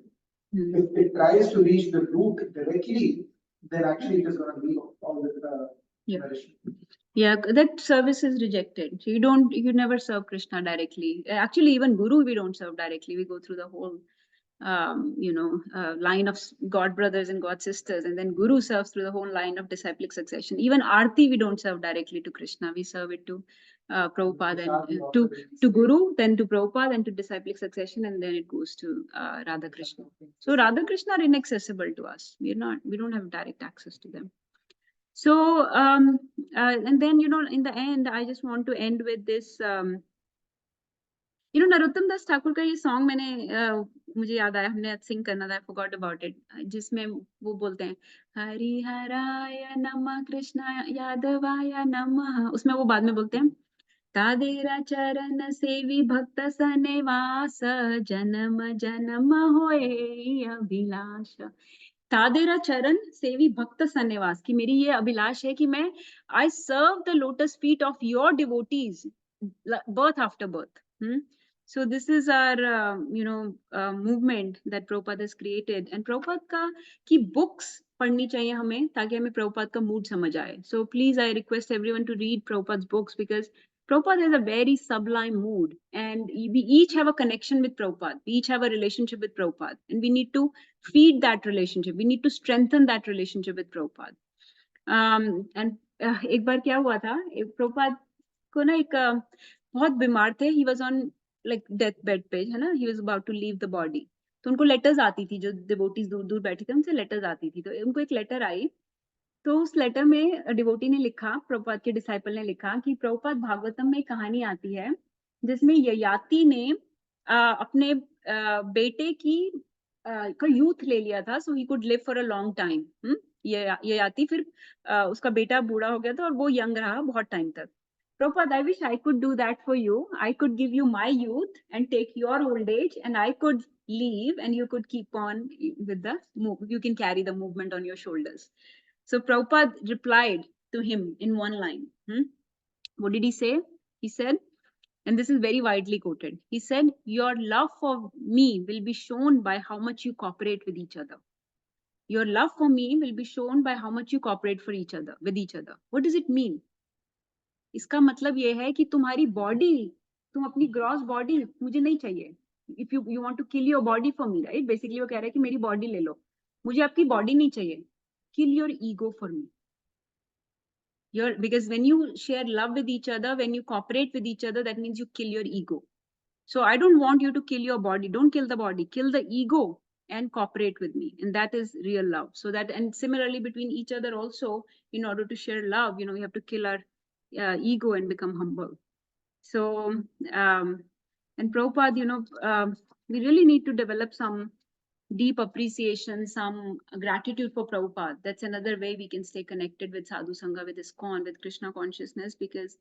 If it tries to reach the root directly, then actually it is going to be all with nourishment. Yeah, that service is rejected. So you never serve Krishna directly. Actually, even Guru we don't serve directly. We go through the whole, line of God brothers and God sisters, and then Guru serves through the whole line of disciplic succession. Even Aarti we don't serve directly to Krishna. We serve it to Prabhupada and to Guru, then to Prabhupada, then to disciplic succession, and then it goes to Radha Krishna. So Radha Krishna are inaccessible to us. We don't have direct access to them. So, and then, in the end, I just want to end with this, Narottam दास ठाकुर का ये song मुझे याद आया, हमने सिंग करना था, I forgot about it, जिसमें वो बोलते हैं हरिहराय नमः कृष्ण यादवाय नमः, उसमें वो बाद में बोलते हैं तादेरा चरण सेवी भक्त सनेवास जन्म जन्म होए अभिलाष। तादेरा चरण सेवी भक्त सन्निवास, की मेरी ये अभिलाष है कि मैं I serve the lotus feet of your devotees birth after birth. So this is our movement that Prabhupada has created, and Prabhupada की books पढ़नी चाहिए हमें, ताकि हमें प्रभुपाद का मूड समझ आए. So please, I request everyone to read Prabhupada's books, because Prabhupada has a very sublime mood, and we each have a connection with Prabhupada. We each have a relationship with Prabhupada, and we need to feed that relationship. We need to strengthen that relationship with Prabhupada. And एक बार क्या हुआ था, प्रभुपाद को ना एक बहुत बीमार थे. He was on like death bed पे, है ना, he was about to leave the body. तो उनको लेटर्स आती थी, जो डिवोटीज दूर दूर बैठे थे उनसे लेटर्स आती थी. तो उनको एक लेटर आई, तो उस लेटर में डिवोटी ने लिखा, प्रभुपाद के डिसाइपल ने लिखा कि प्रभुपाद भागवतम में कहानी आती है जिसमें ययाति ने अपने बेटे की का यूथ ले लिया था, so he could live for a long time. Yayati फिर उसका बेटा बूढ़ा हो गया था और वो यंग रहा बहुत टाइम तक. Prabhupada, I wish I could do that for you. I could give you my youth and take your old age, and I could leave and you could keep on with the move. You can carry the movement on your shoulders. So Prabhupada replied to him in one line. What did he say? He said, and this is very widely quoted, he said, your love for me will be shown by how much you cooperate with each other. Your love for me will be shown by how much you cooperate for each other, with each other. What does it mean? इसका मतलब ये है कि तुम्हारी body, तुम अपनी gross body मुझे नहीं चाहिए. If you want to kill your body for me, right, basically वो कह रहा है कि मेरी बॉडी ले लो, मुझे आपकी बॉडी नहीं चाहिए. Kill your ego for me. Because when you share love with each other, when you cooperate with each other, that means you kill your ego. So I don't want you to kill your body. Don't kill the body, kill the ego and cooperate with me. And that is real love. So that, and similarly between each other also, in order to share love, we have to kill our ego and become humble. So, and Prabhupada, we really need to develop some deep appreciation, some gratitude for Prabhupada. That's another way we can stay connected with Sadhu Sangha, with ISKCON, with Krishna consciousness, because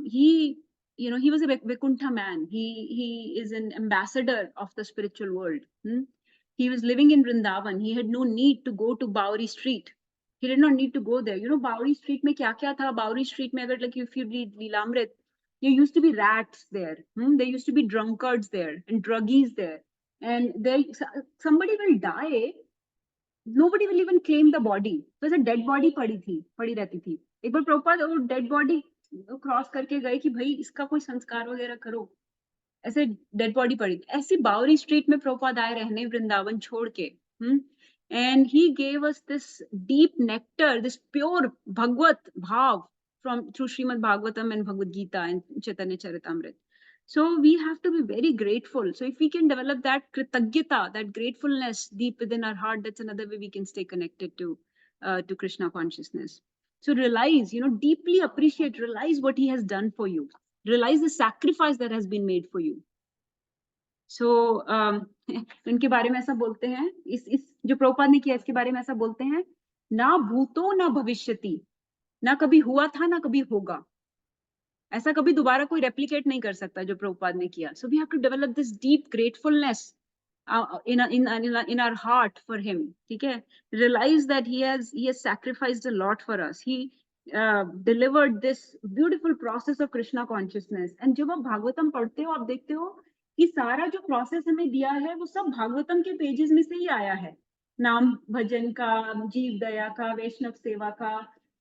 he was a Vaikuntha man. He is an ambassador of the spiritual world. He was living in Vrindavan. He had no need to go to Bowery Street. He did not need to go there. Bowery Street में क्या था? Bowery Street में अगर, like, if you read Leelamrit, there used to be rats there. There used to be drunkards there and druggies there. And somebody will die. Nobody will even claim the body. So a dead body पड़ी रहती थी. एक बार प्रभुपाद वो dead body cross करके गए कि भाई इसका कोई संस्कार वगैरह करो. ऐसे डेड बॉडी पड़ी. ऐसी बावरी स्ट्रीट में प्रभुपाद आए रहने, वृंदावन छोड़ के. And he gave us this deep nectar, this pure Bhagavad bhav through Srimad Bhagavatam and Bhagavad Gita and Chaitanya Charitamrita. So we have to be very grateful. So if we can develop that kritagyata, that gratefulness deep within our heart, that's another way we can stay connected to Krishna consciousness. So realize, deeply appreciate, realize what he has done for you. Realize the sacrifice that has been made for you. So इनके बारे में ऐसा बोलते हैं, इस जो प्रभुपाद ने किया इसके बारे में ऐसा बोलते हैं, ना भूतो ना भविष्यति, ना कभी हुआ था ना कभी होगा. ऐसा कभी दोबारा कोई रेप्लिकेट नहीं कर सकता जो प्रभुपाद ने किया. So we have to develop this deep gratefulness in our heart for him. ठीक है? Realize that he has sacrificed a lot for us. He delivered this beautiful process of Krishna consciousness. And जब आप भागवतम पढ़ते हो, आप देखते हो कि सारा जो प्रोसेस हमें दिया है वो सब भागवतम के पेजेस में से ही आया है. नाम भजन का, जीव दया का, वैष्णव सेवा का,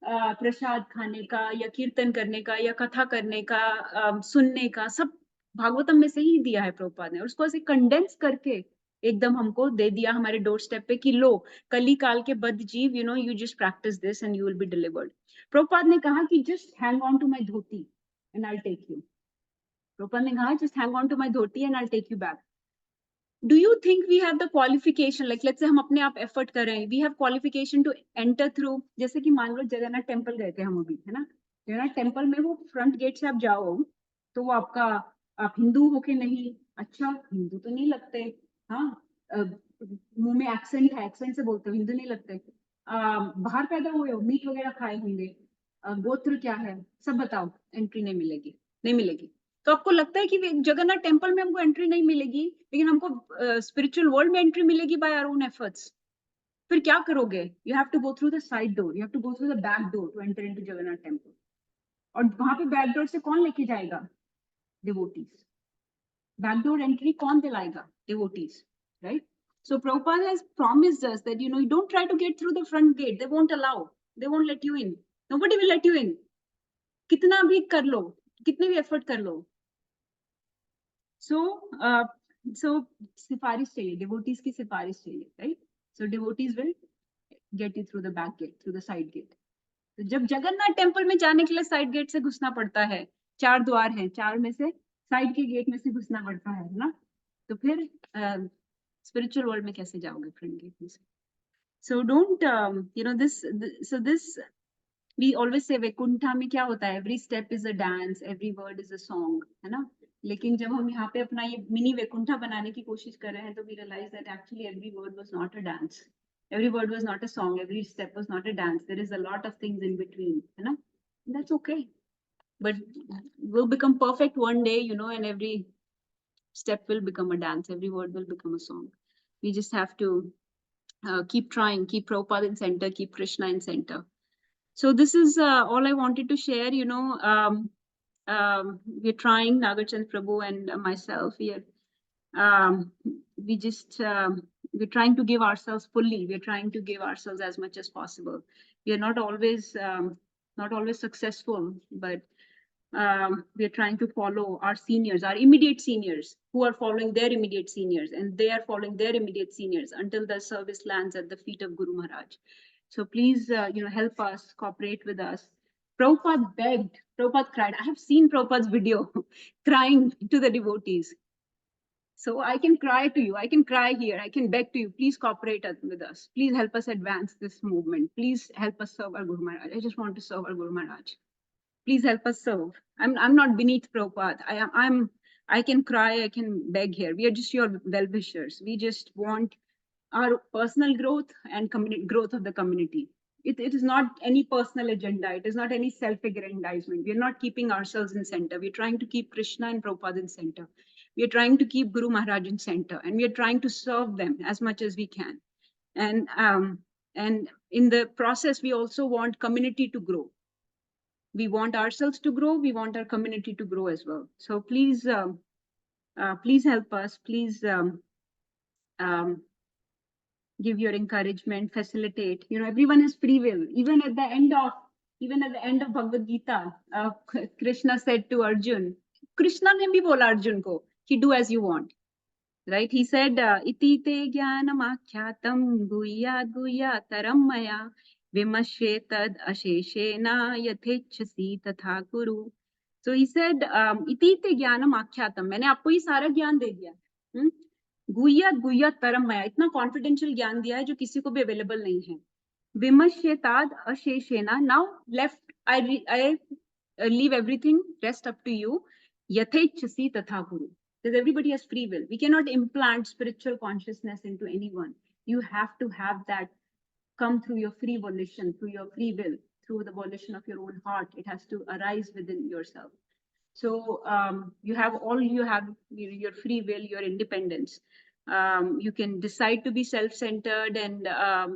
प्रसाद खाने का या कीर्तन करने का या कथा करने का, सुनने का, सब भागवतम में से ही दिया है प्रभुपाद ने, और उसको ऐसे कंडेंस करके एकदम हमको दे दिया हमारे डोर स्टेप पे कि लो, कली काल के बद्ध जीव, you know, you just practice this and you will be delivered. Prabhupada ने कहा कि just hang on to my dhoti and I take you. Prabhupada ने कहा just hang on to my dhoti and I take you back. Do you think we have the qualification, like let's say हम अपने आप effort कर रहे हैं, we have qualification to enter through, जैसे कि मान लो जगन्नाथ टेम्पल गए थे हम अभी, है ना, जगन्नाथ टेम्पल में वो फ्रंट गेट से आप जाओ तो वो आपका, आप हिंदू हो के नहीं, अच्छा हिंदू तो नहीं लगते, हाँ, मुंह में एक्सेंट है, एक्सेंट से बोलते हो, हिंदू नहीं लगते, बाहर पैदा हुए हो, मीट वगैरह खाए होंगे, गोत्र क्या है, सब बताओ, एंट्री नहीं मिलेगी, नहीं मिलेगी। तो आपको लगता है कि जगन्नाथ टेम्पल में हमको एंट्री नहीं मिलेगी, लेकिन हमको स्पिरिचुअल वर्ल्ड में एंट्री मिलेगी बाय आवर ओन एफर्ट्स, फिर क्या करोगे? You have to go through the side door, you have to go through the back door to enter into Jagannath temple. और वहां पे बैक डोर से कौन लेके जाएगा? डिवोटीज। बैक डोर एंट्री कौन दिलाएगा? Devotees, right? So Prabhupada has promised us that, you know, you don't try to get through the front gate. They won't allow. They won't let you in. Nobody will let you in. कितना भी कर लो, कितने भी effort कर लो। So, सिफारिश चाहिए, devotees की सिफारिश चाहिए, right? So devotees will get you through the back gate, through the side gate. तो जब जगन्नाथ टेम्पल में जाने के लिए साइड गेट से घुसना पड़ता है, 4 द्वार हैं, 4 में से साइड के गेट में से घुसना पड़ता है ना, तो फिर स्पिरिचुअल वर्ल्ड में कैसे जाओगे फ्रंट गेट में से? So don't, you know, this we always say Vaikuntha में क्या होता है? Every step is a dance, every word is a song, है ना? लेकिन जब हम यहाँ पे अपना ये मिनी वैकुंठा बनाने की कोशिश कर रहे हैं, तो we realize that actually every word was not a dance, every word was not a song, every step was not a dance. There is a lot of things in between, है ना? That's okay, but we'll become perfect one day, you know, and every step will become a dance, every word will become a song. We just have to keep trying, keep Prabhupada in center, keep Krishna in center. So this is all I wanted to share. You know, we're trying, Nagarchand Prabhu and myself. We just we're trying to give ourselves fully. We're trying to give ourselves as much as possible. We are not always successful, but we are trying to follow our seniors, our immediate seniors, who are following their immediate seniors, and they are following their immediate seniors until the service lands at the feet of Guru Maharaj. So please, you know, help us, cooperate with us. Prabhupada begged, Prabhupada cried. I have seen Prabhupada's video crying to the devotees. So I can cry to you, I can cry here, I can beg to you, please cooperate with us. Please help us advance this movement. Please help us serve our Guru Maharaj. I just want to serve our Guru Maharaj. Please help us serve. I'm not beneath Prabhupada. I can cry, I can beg here. We are just your well-wishers. We just want our personal growth and growth of the community. It is not any personal agenda. It is not any self-aggrandizement. We are not keeping ourselves in center. We are trying to keep Krishna and Prabhupada in center. We are trying to keep Guru Maharaj in center, and we are trying to serve them as much as we can. And in the process, we also want community to grow. We want ourselves to grow. We want our community to grow as well. So please, please help us. Please give your encouragement, facilitate. You know, everyone has free will. Even at the end of Bhagavad Gita, Krishna said to Arjun, Krishna ne bhi bola Arjun ko ki do as you want, right? He said, iti te jnanam akyatam guya taram maya vimashetad asheshena yathechasi tatha kuru. So he said, iti te jnanam akyatam, मैंने आपको ये सारा ज्ञान दे दिया, गुह्या तरम मया, इतना confidential ज्ञान दिया है जो किसी को भी अवेलेबल नहीं है. विमश्यताद अशेषेना, now left I leave everything, rest up to you. Yathechasi tatha guru. Because everybody has free will. We cannot implant spiritual consciousness into anyone. You have to have that come through your free volition, through your free will, through the volition of your own heart. It has to arise within yourself. So you have your free will, your independence. You can decide to be self-centered and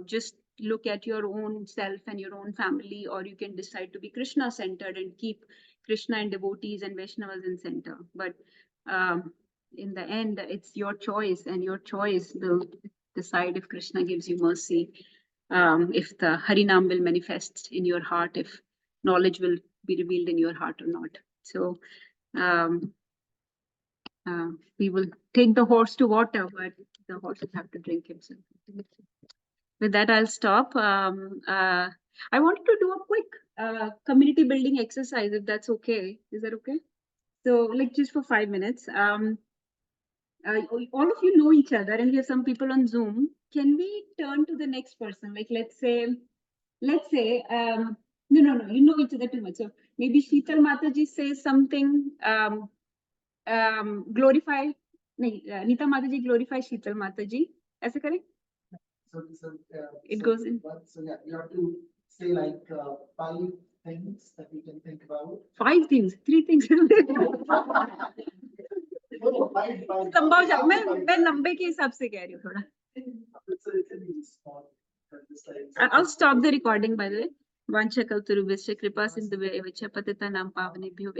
just look at your own self and your own family, or you can decide to be Krishna-centered and keep Krishna and devotees and Vaishnavas in center. But in the end, it's your choice, and your choice will decide if Krishna gives you mercy if the Harinam will manifest in your heart, if knowledge will be revealed in your heart or not. So we will take the horse to water, but the horse will have to drink himself. With that, I'll stop. I wanted to do a quick community building exercise, if that's okay. Is that okay? So, like, just for 5 minutes. All of you know each other, and we have some people on Zoom. Can we turn to the next person? Like, let's say, no, you know each other too much. So maybe Sheetal Mataji says something, glorify, Nita Mataji glorify Sheetal Mataji. Aise kare? It goes in. So yeah, you have to say like 5 things that you can think about. 5 things, 3 things. संभव जा मैं number के हिसाब से कह रही हूँ थोड़ा. I'll stop the recording, by the way. Vancha kalturubhasya kripa sindhubhya evacha patitanam pavanebhyo